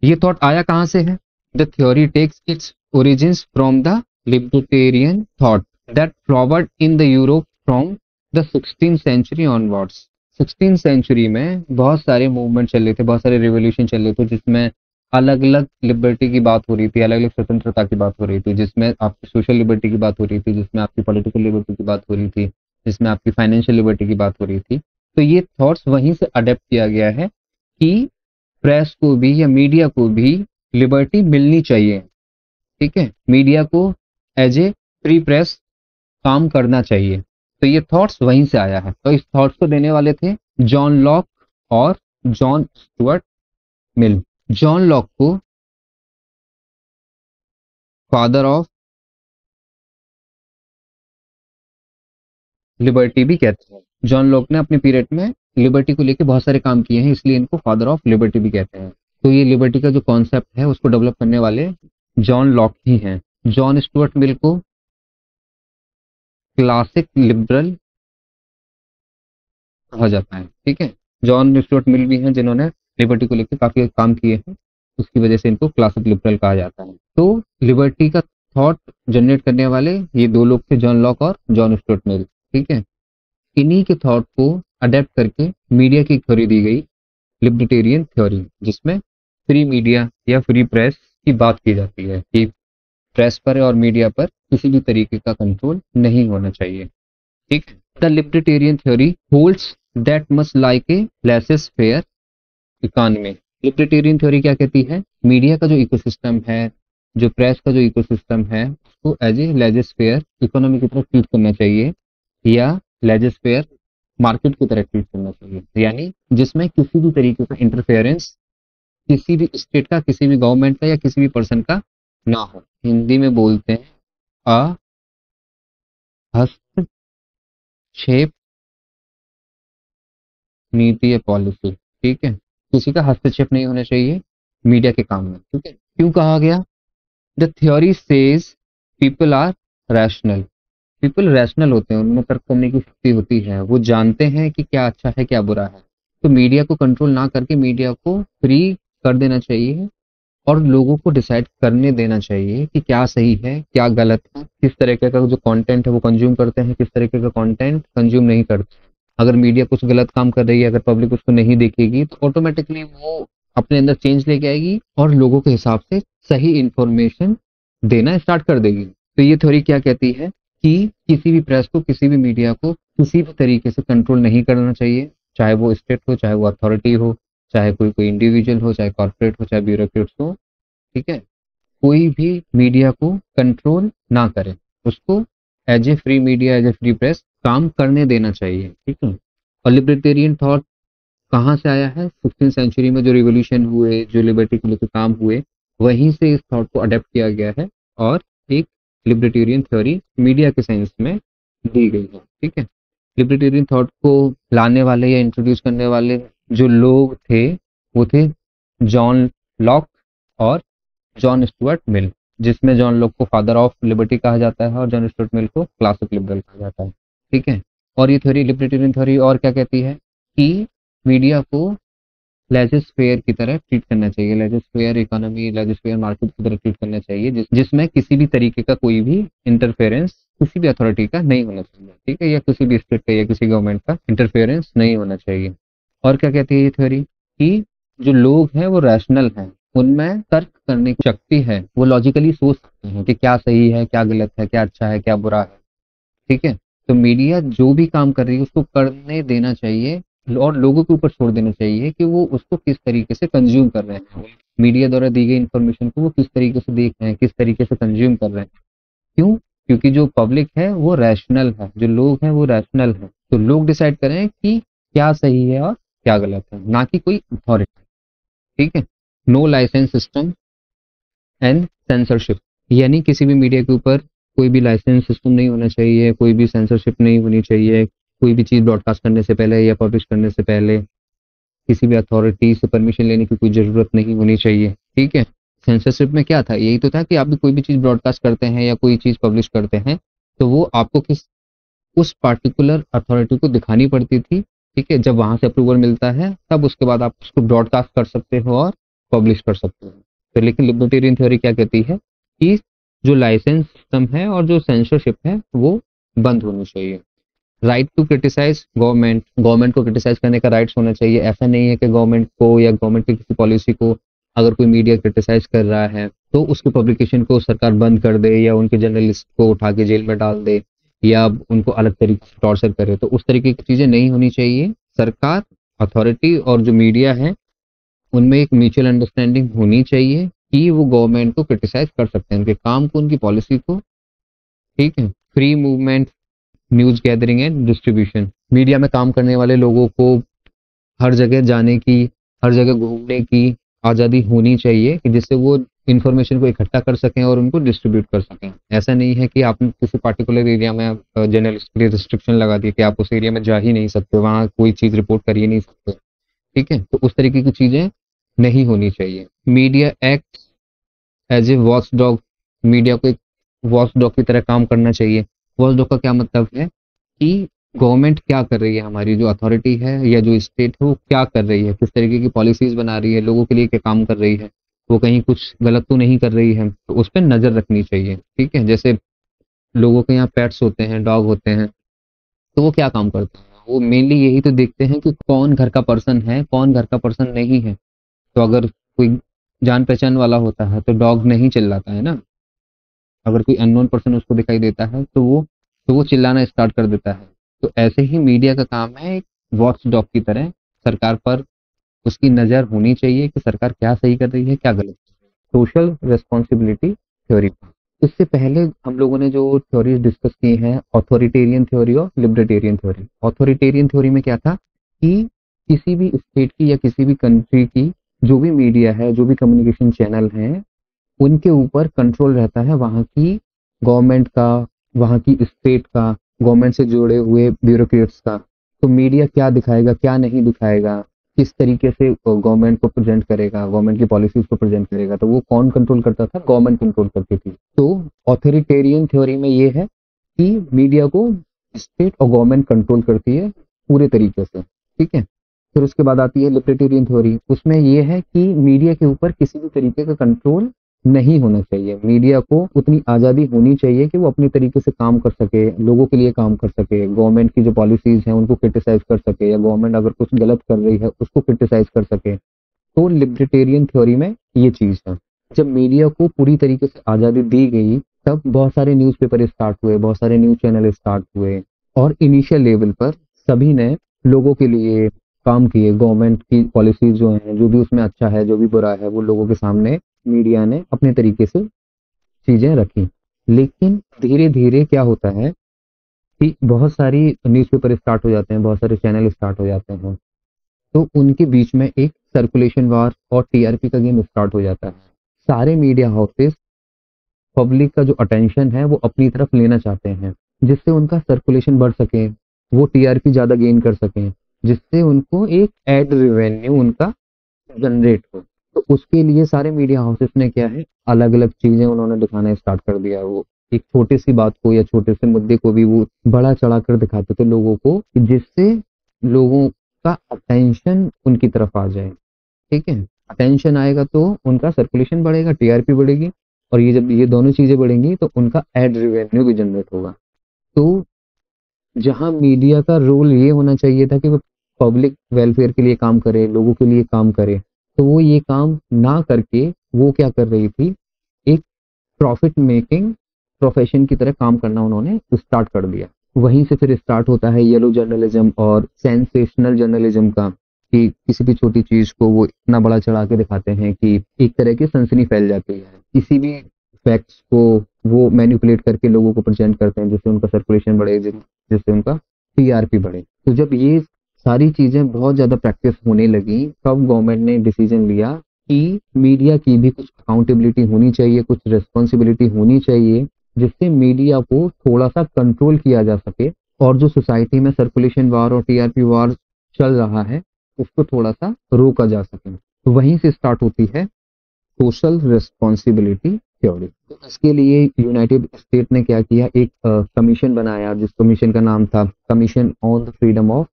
ये थॉट आया कहां से है? The theory takes its origins from the libertarian thought that flowered in the Europe from the 16th century onwards. 16th century में बहुत सारे मूवमेंट चल रहे थे, बहुत सारे रिवोल्यूशन चल रहे थे, जिसमें अलग अलग लिबर्टी की बात हो रही थी, अलग अलग स्वतंत्रता की बात हो रही थी, जिसमें आपकी सोशल लिबर्टी की बात हो रही थी, जिसमें आपकी पॉलिटिकल लिबर्टी की बात हो रही थी, जिसमें आपकी फाइनेंशियल लिबर्टी की बात हो रही थी। तो ये थॉट्स वहीं से अडेप्ट किया गया है कि प्रेस को भी या मीडिया को भी लिबर्टी मिलनी चाहिए। ठीक है, मीडिया को एज ए फ्री प्रेस काम करना चाहिए। तो ये थॉट्स वहीं से आया है। तो इस थॉट्स को देने वाले थे जॉन लॉक और John Stuart Mill. John Locke को फादर ऑफ लिबर्टी भी कहते हैं। जॉन लॉक ने अपने पीरियड में लिबर्टी को लेकर बहुत सारे काम किए हैं, इसलिए इनको फादर ऑफ लिबर्टी भी कहते हैं। तो ये लिबर्टी का जो कॉन्सेप्ट है उसको डेवलप करने वाले जॉन लॉक ही हैं। जॉन स्टुअर्ट मिल को क्लासिक लिबरल कहा जाता है। ठीक है, जॉन स्टुअर्ट मिल भी हैं जिन्होंने लिबर्टी को लेकर काफी काम किए हैं, उसकी वजह से इनको क्लासिक लिबरल कहा जाता है। तो लिबर्टी का थॉट जनरेट करने वाले ये दो लोग थे, जॉन लॉक और जॉन स्टुअर्ट मिल। ठीक है, इन्हीं के थॉट को अडेप्ट करके मीडिया की थ्योरी दी गई, लिबर्टेरियन थ्योरी, जिसमें फ्री मीडिया या फ्री प्रेस की बात की जाती है कि प्रेस पर और मीडिया पर किसी भी तरीके का कंट्रोल नहीं होना चाहिए। ठीक, the libertarian theory holds that much like a laces fair economy. Libertarian theory क्या कहती है? मीडिया का जो इकोसिस्टम है, जो प्रेस का जो इकोसिस्टम है, उसको as a laissez faire economy की तरफ ट्रीट करना चाहिए या लेजेस फेयर मार्केट की तरह ट्रीट करना चाहिए, यानी जिसमें किसी भी तरीके का इंटरफेरेंस किसी भी स्टेट का, किसी भी गवर्नमेंट का या किसी भी पर्सन का ना हो। हिंदी में बोलते हैं हस्तक्षेप नीति या पॉलिसी। ठीक है, किसी का हस्तक्षेप नहीं होना चाहिए मीडिया के काम में। ठीक है, क्यों कहा गया? The theory says people are rational. People rational होते हैं, उनमें तर्क करने की शक्ति होती है, वो जानते हैं कि क्या अच्छा है क्या बुरा है। तो मीडिया को कंट्रोल ना करके मीडिया को फ्री कर देना चाहिए और लोगों को डिसाइड करने देना चाहिए कि क्या सही है क्या गलत है, किस तरीके का जो कंटेंट है वो कंज्यूम करते हैं, किस तरीके का कंटेंट कंज्यूम नहीं करते। अगर मीडिया कुछ गलत काम कर रही है, अगर पब्लिक उसको नहीं देखेगी तो ऑटोमेटिकली वो अपने अंदर चेंज लेके आएगी और लोगों के हिसाब से सही इंफॉर्मेशन देना स्टार्ट कर देगी। तो ये थ्योरी क्या कहती है कि किसी भी प्रेस को, किसी भी मीडिया को किसी भी तरीके से कंट्रोल नहीं करना चाहिए, चाहे वो स्टेट हो, चाहे वो अथॉरिटी हो, चाहे कोई कोई इंडिविजुअल हो, चाहे कॉर्पोरेट हो, चाहे ब्यूरोक्रेट्स हो। ठीक है, कोई भी मीडिया को कंट्रोल ना करे, उसको as a free media, as a free press काम करने देना चाहिए, ठीक है। और लिबर्टेरियन थॉट कहाँ से आया है? 16th सेंचुरी में जो रिवॉल्यूशन हुए, जो लिबर्टी के लेकर काम हुए, वहीं से इस थॉट को अडेप्ट किया गया है और एक लिबर्टेरियन थ्योरी मीडिया के साइंस में दी गई है, ठीक है। लिबर्टेरियन थॉट को लाने वाले या इंट्रोड्यूस करने वाले जो लोग थे वो थे जॉन लॉक और जॉन स्टुअर्ट मिल, जिसमें जॉन लॉक को फादर ऑफ लिबर्टी कहा जाता है और जॉन स्टुअर्ट मिल को क्लासिक लिबरल कहा जाता है, ठीक है। और ये थ्योरी, लिबर्टेरियन थ्योरी, और क्या कहती है कि मीडिया को लेजिस फेयर की तरह ट्रीट करना चाहिए, लेजिस फेयर इकोनॉमी, लेजिस फेयर मार्केट की तरह ट्रीट करना चाहिए, जिसमें किसी भी तरीके का कोई भी इंटरफेरेंस किसी भी अथॉरिटी का नहीं होना चाहिए, ठीक है, या किसी भी स्टेट का या किसी गवर्नमेंट का इंटरफेरेंस नहीं होना चाहिए। और क्या कहती है ये थ्योरी कि जो लोग हैं वो रैशनल हैं, उनमें तर्क करने की शक्ति है, वो लॉजिकली सोच सकते हैं कि क्या सही है, क्या गलत है, क्या अच्छा है, क्या बुरा है, ठीक है। तो मीडिया जो भी काम कर रही है उसको करने देना चाहिए और लोगों के ऊपर छोड़ देना चाहिए कि वो उसको किस तरीके से कंज्यूम कर रहे हैं, मीडिया द्वारा दी गई इंफॉर्मेशन को वो किस तरीके से देख रहे हैं, किस तरीके से कंज्यूम कर रहे हैं। क्यों? क्योंकि जो पब्लिक है वो रैशनल है, जो लोग हैं वो रैशनल है, तो लोग डिसाइड करें कि क्या सही है और क्या गलत है, ना कि कोई अथॉरिटी, ठीक है। No license system and censorship, यानी किसी भी मीडिया के ऊपर कोई भी लाइसेंस सिस्टम नहीं होना चाहिए, कोई भी सेंसरशिप नहीं होनी चाहिए, कोई भी चीज़ ब्रॉडकास्ट करने से पहले या पब्लिश करने से पहले किसी भी अथॉरिटी से परमिशन लेने की कोई ज़रूरत नहीं होनी चाहिए, ठीक है। सेंसरशिप में क्या था? यही तो था कि आप भी कोई भी चीज़ ब्रॉडकास्ट करते हैं या कोई चीज़ पब्लिश करते हैं तो वो आपको किस उस पार्टिकुलर अथॉरिटी को दिखानी पड़ती थी, ठीक है। जब वहां से अप्रूवल मिलता है तब उसके बाद आप उसको ब्रॉडकास्ट कर सकते हो और पब्लिश कर सकते हो। तो लेकिन लिबर्टेरियन थ्योरी क्या कहती है कि जो लाइसेंस सिस्टम है और जो सेंसरशिप है वो बंद होनी चाहिए। Right to criticize government, government को क्रिटिसाइज करने का राइट्स होना चाहिए। ऐसा नहीं है कि गवर्नमेंट को या गवर्नमेंट की किसी पॉलिसी को अगर कोई मीडिया क्रिटिसाइज कर रहा है तो उसके पब्लिकेशन को सरकार बंद कर दे या उनके जर्नलिस्ट को उठा के जेल में डाल दे या उनको अलग तरीके से टॉर्चर करे, तो उस तरीके की चीजें नहीं होनी चाहिए। सरकार, अथॉरिटी और जो मीडिया है उनमें एक म्यूचुअल अंडरस्टैंडिंग होनी चाहिए कि वो गवर्नमेंट को क्रिटिसाइज कर सकते हैं, उनके काम को, उनकी पॉलिसी को, ठीक है। Free movement, news gathering and distribution, media में काम करने वाले लोगों को हर जगह जाने की, हर जगह घूमने की आज़ादी होनी चाहिए कि जिससे वो इंफॉर्मेशन को इकट्ठा कर सकें और उनको डिस्ट्रीब्यूट कर सकें। ऐसा नहीं है कि आपने किसी पार्टिकुलर एरिया में जर्नलिस्ट के लिए रिस्ट्रिक्शन लगा दी कि आप उस एरिया में जा ही नहीं सकते, वहाँ कोई चीज़ रिपोर्ट कर ही नहीं सकते, ठीक है। तो उस तरीके की चीज़ें नहीं होनी चाहिए। Media act as a watchdog, media को एक वॉच डॉग की तरह काम करना चाहिए। वॉच डॉग का क्या मतलब है कि गवर्नमेंट क्या कर रही है, हमारी जो अथॉरिटी है या जो स्टेट है वो क्या कर रही है, किस तरीके की पॉलिसीज बना रही है, लोगों के लिए क्या काम कर रही है, वो कहीं कुछ गलत तो नहीं कर रही है, तो उस पर नजर रखनी चाहिए, ठीक है। जैसे लोगों के यहाँ पेट्स होते हैं, डॉग होते हैं, तो वो क्या काम करते हैं? वो मेनली यही तो देखते हैं कि कौन घर का पर्सन है, कौन घर का पर्सन नहीं है। तो अगर कोई जान पहचान वाला होता है तो डॉग नहीं चिल्लाता है ना, अगर कोई अननोन पर्सन उसको दिखाई देता है तो वो चिल्लाना स्टार्ट कर देता है। तो ऐसे ही मीडिया का काम है एक वॉच डॉग की तरह सरकार पर उसकी नजर होनी चाहिए कि सरकार क्या सही कर रही है, क्या गलत। सोशल रिस्पॉन्सिबिलिटी थ्योरी, इससे पहले हम लोगों ने जो थ्योरीज डिस्कस की हैं, ऑथोरिटेरियन थ्योरी और लिबर्टेरियन थ्योरी। ऑथोरिटेरियन थ्योरी में क्या था कि किसी भी स्टेट की या किसी भी कंट्री की जो भी मीडिया है, जो भी कम्युनिकेशन चैनल है, उनके ऊपर कंट्रोल रहता है वहाँ की गवर्नमेंट का, वहाँ की स्टेट का, गवर्नमेंट से जुड़े हुए ब्यूरोक्रेट्स का। तो मीडिया क्या दिखाएगा, क्या नहीं दिखाएगा, किस तरीके से गवर्नमेंट को प्रेजेंट करेगा, गवर्नमेंट की पॉलिसीज को प्रेजेंट करेगा, तो वो कौन कंट्रोल करता था? गवर्नमेंट कंट्रोल करती थी। तो ऑथोरिटेरियन थ्योरी में ये है कि मीडिया को स्टेट और गवर्नमेंट कंट्रोल करती है पूरे तरीके से, ठीक है। फिर उसके बाद आती है लिबर्टेरियन थ्योरी, उसमें ये है कि मीडिया के ऊपर किसी भी तरीके का कंट्रोल नहीं होना चाहिए, मीडिया को उतनी आज़ादी होनी चाहिए कि वो अपनी तरीके से काम कर सके, लोगों के लिए काम कर सके, गवर्नमेंट की जो पॉलिसीज हैं उनको क्रिटिसाइज कर सके या गवर्नमेंट अगर कुछ गलत कर रही है उसको क्रिटिसाइज कर सके। तो लिबर्टेरियन थ्योरी में ये चीज़ है। जब मीडिया को पूरी तरीके से आज़ादी दी गई तब बहुत सारे न्यूज़पेपर स्टार्ट हुए, बहुत सारे न्यूज़ चैनल स्टार्ट हुए और इनिशियल लेवल पर सभी ने लोगों के लिए काम किए। गवर्नमेंट की पॉलिसीज जो हैं, जो भी उसमें अच्छा है, जो भी बुरा है, वो लोगों के सामने मीडिया ने अपने तरीके से चीजें रखी। लेकिन धीरे धीरे क्या होता है कि बहुत सारी न्यूज़पेपर स्टार्ट हो जाते हैं, बहुत सारे चैनल स्टार्ट हो जाते हैं, तो उनके बीच में एक सर्कुलेशन वार और टीआरपी का गेम स्टार्ट हो जाता है। सारे मीडिया हाउसेस पब्लिक का जो अटेंशन है वो अपनी तरफ लेना चाहते हैं, जिससे उनका सर्कुलेशन बढ़ सके, वो टीआरपी ज्यादा गेन कर सकें, जिससे उनको एक एड रेवेन्यू उनका जनरेट हो। तो उसके लिए सारे मीडिया हाउसेस ने क्या है, अलग अलग चीजें उन्होंने दिखाना स्टार्ट कर दिया। वो एक छोटी सी बात को या छोटे से मुद्दे को भी वो बड़ा चढ़ा कर दिखाते थे लोगों को, जिससे लोगों का अटेंशन उनकी तरफ आ जाए। ठीक है, अटेंशन आएगा तो उनका सर्कुलेशन बढ़ेगा, टीआरपी बढ़ेगी, और ये जब ये दोनों चीजें बढ़ेंगी तो उनका एड रेवेन्यू भी जनरेट होगा। तो जहां मीडिया का रोल ये होना चाहिए था कि वो पब्लिक वेलफेयर के लिए काम करे, लोगों के लिए काम करे, तो वो ये काम ना करके वो क्या कर रही थी, एक प्रॉफिट मेकिंग प्रोफेशन की तरह काम करना उन्होंने स्टार्ट कर दिया। वहीं से फिर स्टार्ट होता है येलो जर्नलिज्म और सेंसेशनल जर्नलिज्म का, कि किसी भी छोटी चीज को वो इतना बड़ा चढ़ा के दिखाते हैं कि एक तरह की सनसनी फैल जाती है। किसी भी फैक्ट्स को वो मैनिपुलेट करके लोगों को प्रेजेंट करते हैं, जिससे उनका सर्कुलेशन बढ़े, जिससे उनका टीआरपी बढ़े। तो जब ये सारी चीजें बहुत ज्यादा प्रैक्टिस होने लगी, तब गवर्नमेंट ने डिसीजन लिया कि मीडिया की भी कुछ अकाउंटेबिलिटी होनी चाहिए, कुछ रिस्पॉन्सिबिलिटी होनी चाहिए, जिससे मीडिया को थोड़ा सा कंट्रोल किया जा सके, और जो सोसाइटी में सर्कुलेशन वार और टीआरपी वार चल रहा है उसको थोड़ा सा रोका जा सके। तो वहीं से स्टार्ट होती है सोशल रिस्पॉन्सिबिलिटी थ्योरी। तो इसके लिए यूनाइटेड स्टेट ने क्या किया, एक कमीशन बनाया, जिस कमीशन का नाम था commission on the freedom of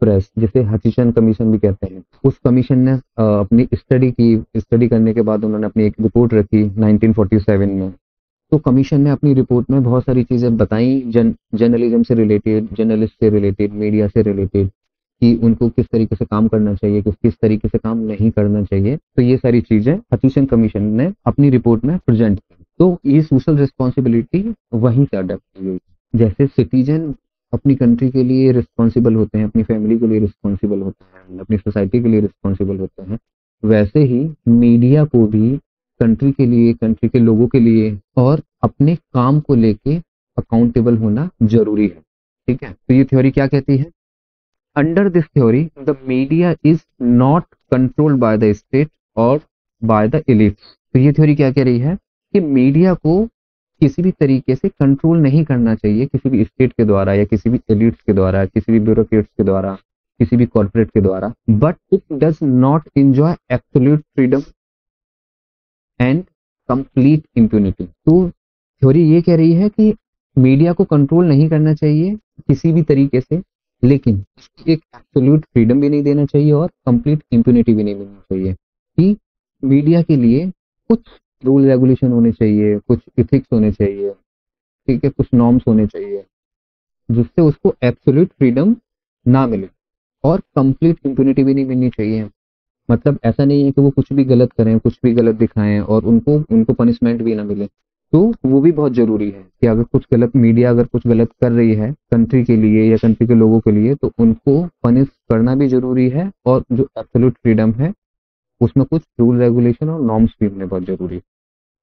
press, जिसे हचिसन कमीशन भी कहते हैं। उस कमीशन ने अपनी स्टडी करने के बाद उन्होंने अपनी एक रिपोर्ट रखी 1947 में। तो कमीशन ने अपनी रिपोर्ट में बहुत सारी चीजें बताई, जर्नलिज्म से रिलेटेड, जर्नलिस्ट से रिलेटेड, मीडिया से रिलेटेड, कि उनको किस तरीके से काम करना चाहिए, किस तरीके से काम नहीं करना चाहिए। तो ये सारी चीजें हचिसन कमीशन ने अपनी रिपोर्ट में प्रेजेंट की। तो ये सोशल रिस्पॉन्सिबिलिटी वहीं से अडेप्ट की गई। जैसे सिटीजन अपनी कंट्री के लिए रिस्पॉन्सिबल होते हैं, अपनी फैमिली के लिए रिस्पॉन्सिबल होते हैं, अपनी सोसाइटी के लिए रिस्पॉन्सिबल होते हैं, वैसे ही मीडिया को भी कंट्री के लिए, कंट्री के लोगों के लिए और अपने काम को लेके अकाउंटेबल होना जरूरी है। ठीक है, तो ये थ्योरी क्या कहती है, under this theory the media is not controlled by the state और बाय द एलिट्स। तो ये थ्योरी क्या कह रही है कि मीडिया को किसी भी तरीके से कंट्रोल नहीं करना चाहिए, किसी भी स्टेट के द्वारा या किसी भी एलिट्स के द्वारा, किसी भी ब्यूरोक्रेट्स के द्वारा, किसी भी कॉर्पोरेट के द्वारा, but it does not enjoy absolute freedom and complete impunity. तो थ्योरी ये कह रही है कि मीडिया को कंट्रोल नहीं करना चाहिए किसी भी तरीके से, लेकिन एक एब्सोल्यूट फ्रीडम भी नहीं देना चाहिए और कंप्लीट इम्प्यूनिटी भी नहीं मिलनी चाहिए। कि मीडिया के लिए कुछ रूल रेगुलेशन होने चाहिए, कुछ इथिक्स होने चाहिए, ठीक है, कुछ नॉर्म्स होने चाहिए, जिससे उसको एब्सोल्यूट फ्रीडम ना मिले और कंप्लीट इम्प्यूनिटी भी नहीं मिलनी चाहिए। मतलब ऐसा नहीं है कि वो कुछ भी गलत करें, कुछ भी गलत दिखाएं और उनको उनको पनिशमेंट भी ना मिले। तो वो भी बहुत जरूरी है कि अगर कुछ गलत, मीडिया अगर कुछ गलत कर रही है कंट्री के लिए या कंट्री के लोगों के लिए, तो उनको पनिश करना भी जरूरी है, और जो एब्सोल्यूट फ्रीडम है उसमें कुछ रूल रेगुलेशन और नॉर्म्स भी होने बहुत जरूरी है।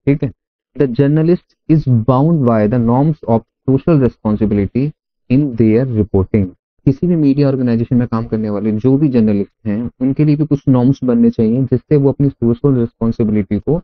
ठीक है, the journalist is bound by the norms of social responsibility in their reporting. किसी भी मीडिया ऑर्गेनाइजेशन में काम करने वाले जो भी जर्नलिस्ट हैं, उनके लिए भी कुछ नॉर्म्स बनने चाहिए, जिससे वो अपनी सोशल रिस्पॉन्सिबिलिटी को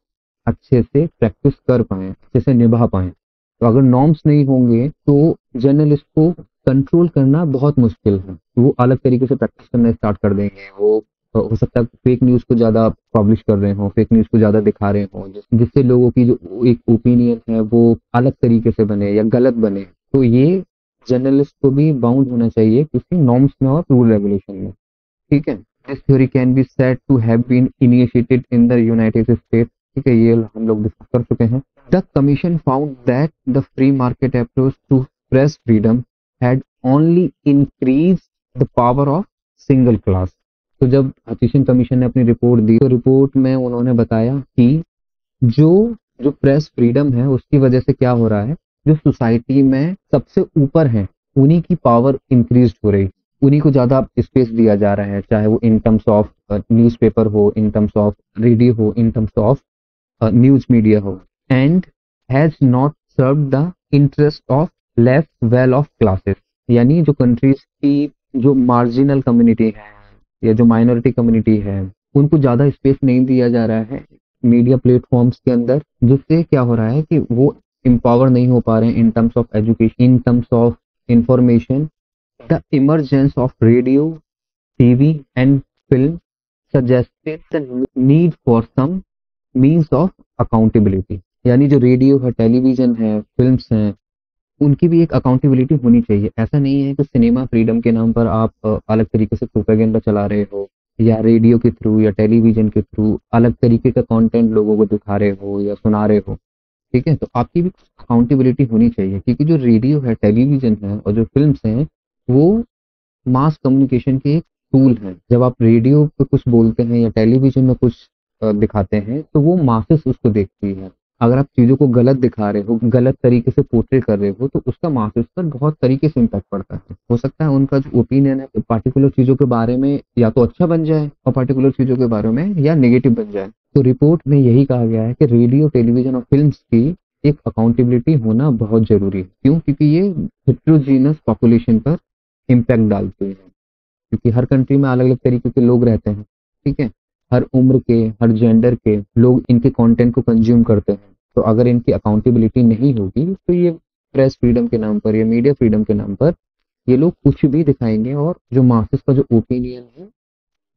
अच्छे से प्रैक्टिस कर पाए, अच्छे से निभा पाए। तो अगर नॉर्म्स नहीं होंगे तो जर्नलिस्ट को कंट्रोल करना बहुत मुश्किल है। वो अलग तरीके से प्रैक्टिस करना स्टार्ट कर देंगे। वो हो सकता है फेक न्यूज को ज्यादा पब्लिश कर रहे हो, फेक न्यूज को ज्यादा दिखा रहे हो, जिससे लोगों की जो एक ओपिनियन है वो अलग तरीके से बने या गलत बने। तो ये जर्नलिस्ट को भी बाउंड होना चाहिए किसी नॉर्म्स में और रूल रेगुलेशन में। ठीक है, this theory can be said to have been initiated in the United States. ठीक है, ये हम लोग डिस्कस कर चुके हैं। The commission found that the free market approach to press freedom had only increase the power of single class. तो जब हचिसन कमीशन ने अपनी रिपोर्ट दी, तो रिपोर्ट में उन्होंने बताया कि जो जो प्रेस फ्रीडम है उसकी वजह से क्या हो रहा है, जो सोसाइटी में सबसे ऊपर है उन्हीं की पावर इंक्रीज हो रही, उन्हीं को ज्यादा स्पेस दिया जा रहा है, चाहे वो इन टर्म्स ऑफ न्यूज़पेपर हो, इन टर्म्स ऑफ रेडियो हो, in terms of news media हो, and has not serve the interest of less well off classes, यानी जो कंट्रीज की जो मार्जिनल कम्युनिटी है या जो माइनॉरिटी कम्युनिटी है उनको ज़्यादा स्पेस नहीं दिया जा रहा है मीडिया प्लेटफॉर्म्स के अंदर, जिससे क्या हो रहा है कि वो empower नहीं हो पा रहे हैं इन terms of education, in terms of information. The emergence of radio, TV and film suggested the need for some means of accountability. यानी जो रेडियो है, टेलीविजन है, फिल्म्स हैं, उनकी भी एक अकाउंटेबिलिटी होनी चाहिए. ऐसा नहीं है कि सिनेमा फ्रीडम के नाम पर आप अलग तरीके से प्रोपेगेंडा चला रहे हो या रेडियो के थ्रू या टेलीविजन के थ्रू अलग तरीके का कंटेंट लोगों को दिखा रहे हो या सुना रहे हो. ठीक है, तो आपकी भी अकाउंटेबिलिटी होनी चाहिए, क्योंकि जो रेडियो है, टेलीविजन है और जो फिल्म्स हैं वो मास कम्युनिकेशन के एक टूल है. जब आप रेडियो पे कुछ बोलते हैं या टेलीविजन में कुछ दिखाते हैं तो वो मासेस उसको देखती है. अगर आप चीजों को गलत दिखा रहे हो, गलत तरीके से पोर्ट्रे कर रहे हो, तो उसका मासेस पर बहुत तरीके से इम्पैक्ट पड़ता है. हो सकता है उनका जो ओपिनियन है पार्टिकुलर चीजों के बारे में या तो अच्छा बन जाए और पार्टिकुलर चीजों के बारे में या नेगेटिव बन जाए. तो रिपोर्ट में यही कहा गया है कि रेडियो, टेलीविजन और फिल्म्स की एक अकाउंटेबिलिटी होना बहुत जरूरी है. क्यों? क्योंकि ये हेटेरोजीनस पॉपुलेशन पर इम्पैक्ट डालते हैं, क्योंकि हर कंट्री में अलग अलग तरीके के लोग रहते हैं. ठीक है, हर उम्र के, हर जेंडर के लोग इनके कंटेंट को कंज्यूम करते हैं. तो अगर इनकी अकाउंटेबिलिटी नहीं होगी तो ये प्रेस फ्रीडम के नाम पर या मीडिया फ्रीडम के नाम पर ये लोग कुछ भी दिखाएंगे और जो मासेस का जो ओपिनियन है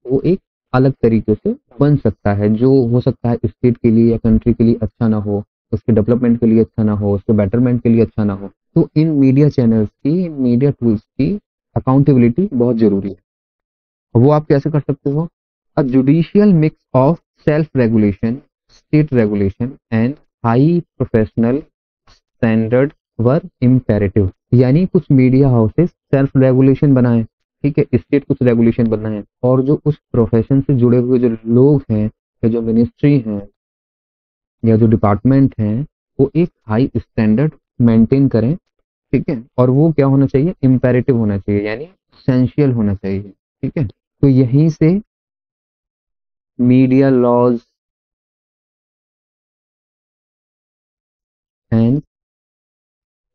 वो एक अलग तरीके से बन सकता है, जो हो सकता है स्टेट के लिए या कंट्री के लिए अच्छा ना हो, उसके डेवलपमेंट के लिए अच्छा ना हो, उसके बेटरमेंट के लिए अच्छा ना हो. तो इन मीडिया चैनल्स की, इन मीडिया टूल्स की अकाउंटेबिलिटी बहुत जरूरी है. वो आप कैसे कर सकते हो? A judicial mix of self regulation, state regulation and high professional standard were imperative. यानी कुछ मीडिया हाउसेस सेल्फ रेगुलेशन बनाए, ठीक है, स्टेट कुछ रेगुलेशन बनाए, और जो उस प्रोफेशन से जुड़े हुए जो लोग हैं या जो मिनिस्ट्री हैं या जो डिपार्टमेंट हैं वो एक हाई स्टैंडर्ड मेंटेन करें. ठीक है, और वो क्या होना चाहिए? इम्पेरेटिव होना चाहिए, यानी एसेंशियल होना चाहिए. ठीक है, तो यहीं से मीडिया लॉज एंड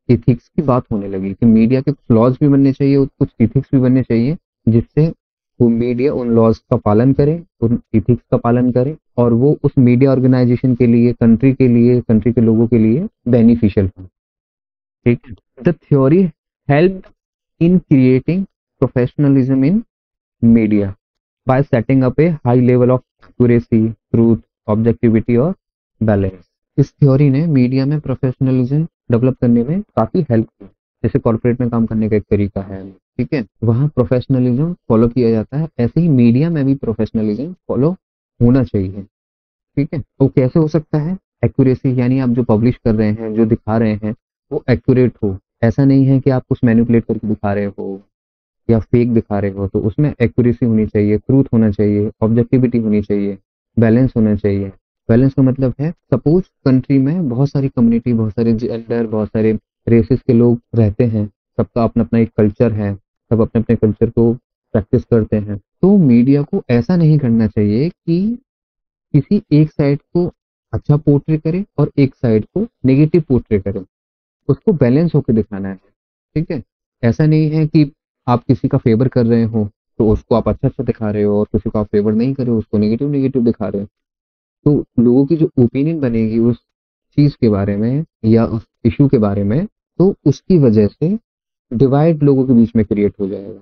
इथिक्स की बात होने लगी कि मीडिया के कुछ लॉज भी बनने चाहिए और कुछ इथिक्स भी बनने चाहिए, जिससे वो मीडिया उन लॉज का पालन करे, उन इथिक्स का पालन करे, और वो उस मीडिया ऑर्गेनाइजेशन के लिए, कंट्री के लिए, कंट्री के लोगों के लिए बेनिफिशियल हो. ठीक है, the theory help in creating professionalism in media by setting up a high level of accuracy, truth, objectivity और बैलेंस. इस थ्योरी ने मीडिया में प्रोफेशनलिज्म डेवलप करने में काफी हेल्प की. जैसे कॉर्पोरेट में काम करने का एक तरीका है, ठीक है, वहाँ प्रोफेशनलिज्म फॉलो किया जाता है, ऐसे ही मीडिया में भी प्रोफेशनलिज्म फॉलो होना चाहिए. ठीक है, तो कैसे हो सकता है? एक्यूरेसी, यानी आप जो पब्लिश कर रहे हैं, जो दिखा रहे हैं वो एक्यूरेट हो. ऐसा नहीं है कि आप कुछ मैनिपुलेट करके दिखा रहे हो या फेक दिखा रहे हो. तो उसमें एक्यूरेसी होनी चाहिए, ट्रूथ होना चाहिए, ऑब्जेक्टिविटी होनी चाहिए, बैलेंस होना चाहिए. बैलेंस का मतलब है, सपोज कंट्री में बहुत सारी कम्युनिटी, बहुत सारे जेंडर, बहुत सारे रेसेस के लोग रहते हैं, सबका अपना अपना एक कल्चर है, सब अपने अपने कल्चर को प्रैक्टिस करते हैं. तो मीडिया को ऐसा नहीं करना चाहिए कि किसी एक साइड को अच्छा पोर्ट्रे करे और एक साइड को नेगेटिव पोर्ट्रे करे. उसको बैलेंस होकर दिखाना है. ठीक है, ऐसा नहीं है कि आप किसी का फेवर कर रहे हो तो उसको आप अच्छा अच्छा दिखा रहे हो और किसी को आप फेवर नहीं कर रहे हो उसको नेगेटिव नेगेटिव दिखा रहे हो. तो लोगों की जो ओपिनियन बनेगी उस चीज के बारे में या उस इशू के बारे में, तो उसकी वजह से डिवाइड लोगों के बीच में क्रिएट हो जाएगा.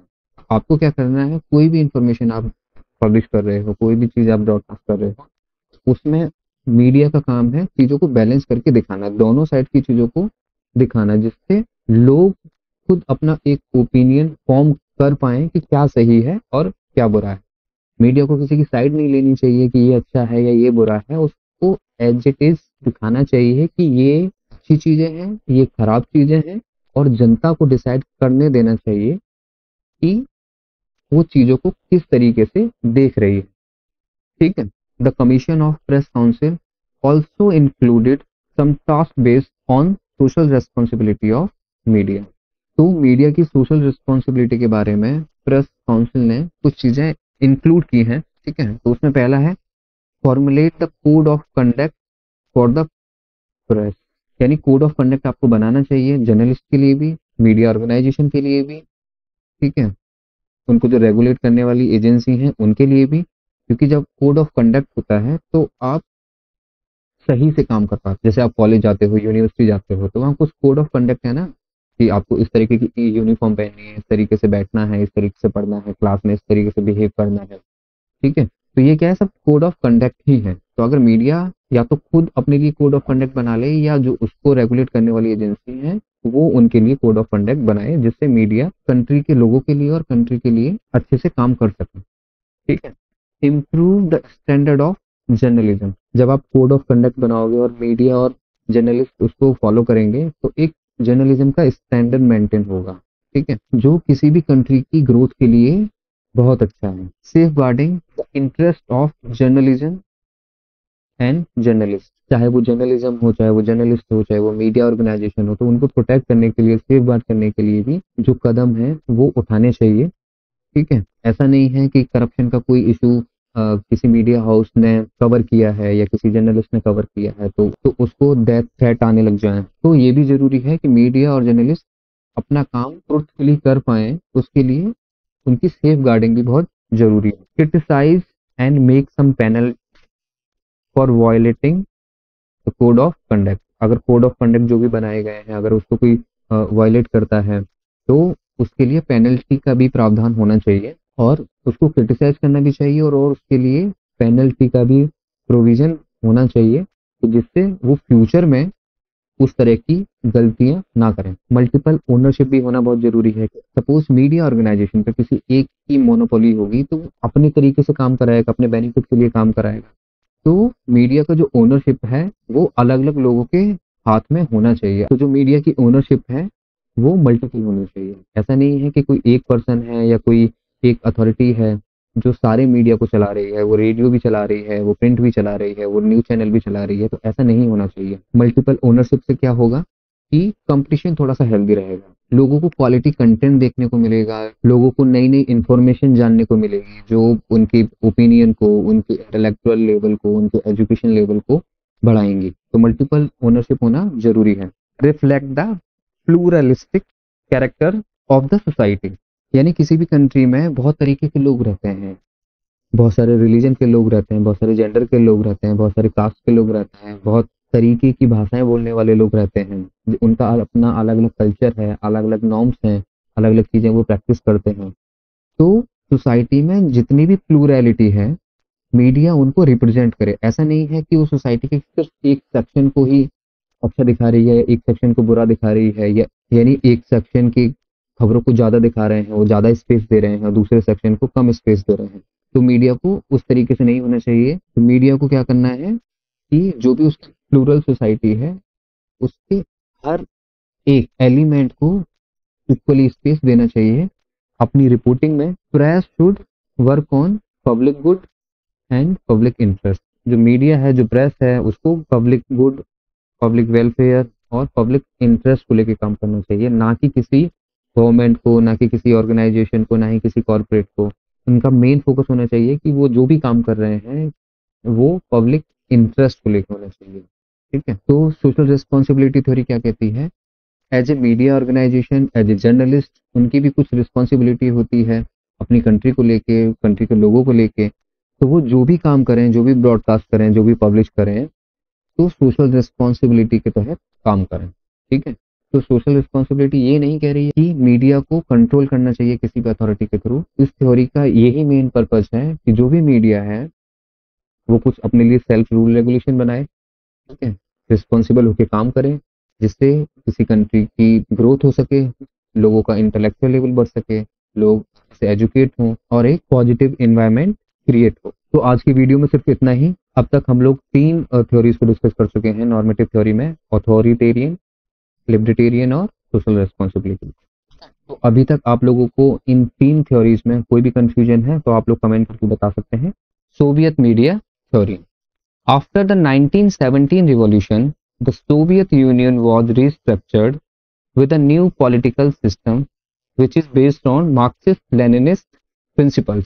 आपको क्या करना है? कोई भी इंफॉर्मेशन आप पब्लिश कर रहे हो, कोई भी चीज आप ब्रॉडकास्ट कर रहे हो, उसमें मीडिया का काम है चीजों को बैलेंस करके दिखाना, दोनों साइड की चीजों को दिखाना, जिससे लोग खुद अपना एक ओपिनियन फॉर्म कर पाए कि क्या सही है और क्या बुरा है. मीडिया को किसी की साइड नहीं लेनी चाहिए कि ये अच्छा है या ये बुरा है. उसको एज इट इज दिखाना चाहिए कि ये अच्छी चीजें हैं, ये खराब चीजें हैं, और जनता को डिसाइड करने देना चाहिए कि वो चीजों को किस तरीके से देख रही है. ठीक है, the commission of press council also included some task based on social responsibility of media. तो मीडिया की सोशल रिस्पॉन्सिबिलिटी के बारे में प्रेस काउंसिल ने कुछ चीजें इंक्लूड की हैं. ठीक है, तो उसमें पहला है formulate the code of conduct for the press. यानी कोड ऑफ कंडक्ट आपको बनाना चाहिए जर्नलिस्ट के लिए भी मीडिया ऑर्गेनाइजेशन के लिए भी, ठीक है, उनको जो रेगुलेट करने वाली एजेंसी हैं उनके लिए भी, क्योंकि जब कोड ऑफ कंडक्ट होता है तो आप सही से काम कर पाते। जैसे आप कॉलेज जाते हो, यूनिवर्सिटी जाते हो, तो वहाँ कुछ कोड ऑफ कंडक्ट है ना, कि आपको इस तरीके की यूनिफॉर्म पहननी है, इस तरीके से बैठना है, इस तरीके से पढ़ना है, क्लास में इस तरीके से बिहेव करना है, ठीक है। तो ये क्या है, सब कोड ऑफ कंडक्ट ही है। तो अगर मीडिया या तो खुद अपने लिए कोड ऑफ कंडक्ट बना ले, या जो उसको रेगुलेट करने वाली एजेंसी है वो उनके लिए कोड ऑफ कंडक्ट बनाए, जिससे मीडिया कंट्री के लोगों के लिए और कंट्री के लिए अच्छे से काम कर सके, ठीक है। Improve the standard of journalism. जब आप कोड ऑफ कंडक्ट बनाओगे और मीडिया और जर्नलिस्ट उसको फॉलो करेंगे तो एक जर्नलिज्म का स्टैंडर्ड मेंटेन होगा, ठीक है, जो किसी भी कंट्री की ग्रोथ के लिए बहुत अच्छा है। Safeguarding the interest of journalism and journalist, चाहे वो जर्नलिज्म हो, चाहे वो जर्नलिस्ट हो, चाहे वो मीडिया ऑर्गेनाइजेशन हो, तो उनको प्रोटेक्ट करने के लिए, सेफ गार्ड करने के लिए भी जो कदम है वो उठाने चाहिए, ठीक है। ऐसा नहीं है कि करप्शन का कोई इशू किसी मीडिया हाउस ने कवर किया है या किसी जर्नलिस्ट ने कवर किया है तो उसको डेथ थ्रेट आने लग जाए। तो ये भी जरूरी है कि मीडिया और जर्नलिस्ट अपना काम ट्रुथफुली कर पाए, उसके लिए उनकी सेफ गार्डिंग भी बहुत जरूरी है। Criticize and make some penal for violating the code of conduct. अगर कोड ऑफ कंडक्ट जो भी बनाए गए हैं, अगर उसको कोई वायलेट करता है तो उसके लिए पेनल्टी का भी प्रावधान होना चाहिए, और उसको क्रिटिसाइज करना भी चाहिए, और उसके लिए पेनल्टी का भी प्रोविजन होना चाहिए, तो जिससे वो फ्यूचर में उस तरह की गलतियां ना करें। मल्टीपल ओनरशिप भी होना बहुत जरूरी है। सपोज मीडिया ऑर्गेनाइजेशन पे किसी एक की मोनोपोली होगी तो वो अपने तरीके से काम कराएगा, अपने बेनिफिट के लिए काम कराएगा। तो मीडिया का जो ओनरशिप है वो अलग अलग लोगों के हाथ में होना चाहिए। तो जो मीडिया की ओनरशिप है वो मल्टीपल होनी चाहिए। ऐसा नहीं है कि कोई एक पर्सन है या कोई एक अथॉरिटी है जो सारे मीडिया को चला रही है, वो रेडियो भी चला रही है, वो प्रिंट भी चला रही है, वो न्यूज चैनल भी चला रही है। तो ऐसा नहीं होना चाहिए। मल्टीपल ओनरशिप से क्या होगा कि कंपटीशन थोड़ा सा हेल्दी रहेगा, लोगों को क्वालिटी कंटेंट देखने को मिलेगा, लोगों को नई नई इंफॉर्मेशन जानने को मिलेगी जो उनकी ओपिनियन को, उनके इंटेलेक्चुअल लेवल को, उनके एजुकेशन लेवल को बढ़ाएंगी। तो मल्टीपल ओनरशिप होना जरूरी है। Reflect the pluralistic character of the society, यानी किसी भी कंट्री में बहुत तरीके के लोग रहते हैं, बहुत सारे रिलीजन के लोग रहते हैं, बहुत सारे जेंडर के लोग रहते हैं, बहुत सारे कास्ट के लोग रहते हैं, बहुत तरीके की भाषाएं बोलने वाले लोग रहते हैं, उनका अपना अलग अलग कल्चर है, अलग अलग नॉर्म्स हैं, अलग अलग चीजें वो प्रैक्टिस करते हैं। तो सोसाइटी में जितनी भी प्लूरैलिटी है, मीडिया उनको रिप्रेजेंट करे। ऐसा नहीं है कि वो सोसाइटी के सिर्फ एक सेक्शन को ही अच्छा दिखा रही है, एक सेक्शन को बुरा दिखा रही है, या यानी एक सेक्शन की खबरों को ज्यादा दिखा रहे हैं, वो ज्यादा स्पेस दे रहे हैं, और दूसरे सेक्शन को कम स्पेस दे रहे हैं। तो मीडिया को उस तरीके से नहीं होना चाहिए। तो मीडिया को क्या करना है कि जो भी उसकी प्लूरल सोसाइटी है उसके हर एक एलिमेंट को इक्वली स्पेस देना चाहिए अपनी रिपोर्टिंग में। Press should work on public good and public interest. जो मीडिया है, जो प्रेस है, उसको पब्लिक गुड, पब्लिक वेलफेयर और पब्लिक इंटरेस्ट को लेके काम करना चाहिए, ना कि किसी गवर्नमेंट को, ना कि किसी ऑर्गेनाइजेशन को, ना ही किसी कॉर्पोरेट को। उनका मेन फोकस होना चाहिए कि वो जो भी काम कर रहे हैं वो पब्लिक इंटरेस्ट को लेकर होना चाहिए, ठीक है। तो सोशल रिस्पॉन्सिबिलिटी थ्योरी क्या कहती है, as a media organization, as a journalist, उनकी भी कुछ रिस्पॉन्सिबिलिटी होती है अपनी कंट्री को लेके, कंट्री के लोगों को लेके। तो वो जो भी काम करें, जो भी ब्रॉडकास्ट करें, जो भी पब्लिश करें, तो सोशल रिस्पॉन्सिबिलिटी के तहत काम करें, ठीक है। तो सोशल रिस्पॉन्सिबिलिटी ये नहीं कह रही है कि मीडिया को कंट्रोल करना चाहिए किसी भी अथॉरिटी के थ्रू। इस थ्योरी का यही मेन पर्पस है कि जो भी मीडिया है वो कुछ अपने लिए सेल्फ रूल रेगुलेशन बनाए, ठीक है, रिस्पॉन्सिबल होकर काम करें, जिससे किसी कंट्री की ग्रोथ हो सके, लोगों का इंटेलेक्चुअल लेवल बढ़ सके, लोग से एजुकेट हों और एक पॉजिटिव एनवायरनमेंट क्रिएट हो। तो आज की वीडियो में सिर्फ इतना ही। अब तक हम लोग तीन थ्योरीज को डिस्कस कर चुके हैं नॉर्मेटिव थ्योरी में, अथॉरिटेरियन, लिबर्टेरियन और सोशल रिस्पॉन्सिबिलिटी। तो अभी तक आप लोगों को इन तीन थ्योरीज में कोई भी कंफ्यूजन है तो आप लोग कमेंट करके बता सकते हैं। Soviet media theory. After the 1917 revolution, the Soviet Union was restructured with a new political system which is based on Marxist-Leninist principles.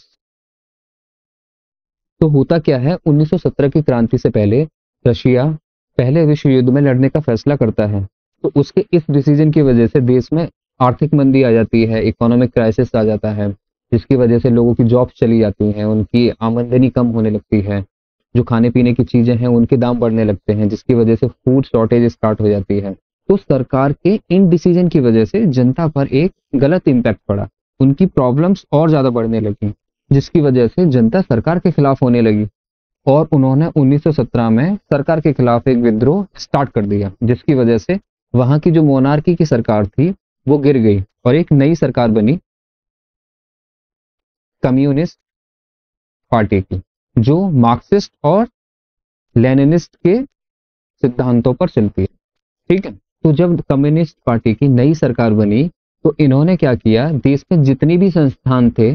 तो होता क्या है, 1917 की क्रांति से पहले रशिया पहले विश्व युद्ध में लड़ने का फैसला करता है। तो उसके इस डिसीजन की वजह से देश में आर्थिक मंदी आ जाती है, इकोनॉमिक क्राइसिस आ जाता है, जिसकी वजह से लोगों की जॉब चली जाती हैं, उनकी आमदनी कम होने लगती है, जो खाने पीने की चीजें हैं उनके दाम बढ़ने लगते हैं, जिसकी वजह से फूड शॉर्टेज स्टार्ट हो जाती है। तो सरकार के इन डिसीजन की वजह से जनता पर एक गलत इम्पैक्ट पड़ा, उनकी प्रॉब्लम्स और ज्यादा बढ़ने लगी, जिसकी वजह से जनता सरकार के खिलाफ होने लगी और उन्होंने 1917 में सरकार के खिलाफ एक विद्रोह स्टार्ट कर दिया, जिसकी वजह से वहां की जो मोनार्की की सरकार थी वो गिर गई और एक नई सरकार बनी कम्युनिस्ट पार्टी की, जो मार्क्सिस्ट और लेनिनिस्ट के सिद्धांतों पर चलती है। ठीक है, तो जब कम्युनिस्ट पार्टी की नई सरकार बनी तो इन्होंने क्या किया, देश में जितने भी संस्थान थे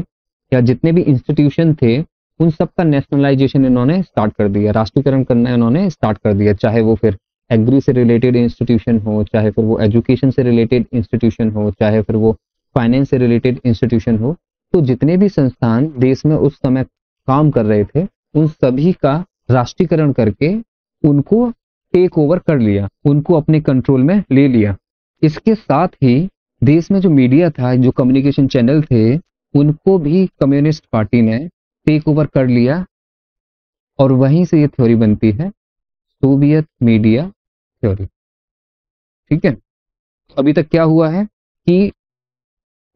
या जितने भी इंस्टीट्यूशन थे उन सब का नेशनलाइजेशन इन्होंने स्टार्ट कर दिया, राष्ट्रीयकरण करना इन्होंने स्टार्ट कर दिया, चाहे वो फिर एग्री से रिलेटेड इंस्टीट्यूशन हो, चाहे फिर वो एजुकेशन से रिलेटेड इंस्टीट्यूशन हो, चाहे फिर वो फाइनेंस से रिलेटेड इंस्टीट्यूशन हो। तो जितने भी संस्थान देश में उस समय काम कर रहे थे उन सभी का राष्ट्रीयकरण करके उनको टेक ओवर कर लिया, उनको अपने कंट्रोल में ले लिया। इसके साथ ही देश में जो मीडिया था, जो कम्युनिकेशन चैनल थे, उनको भी कम्युनिस्ट पार्टी ने टेक ओवर कर लिया और वहीं से ये थ्योरी बनती है सोवियत मीडिया थ्योरी। ठीक है, अभी तक क्या हुआ है कि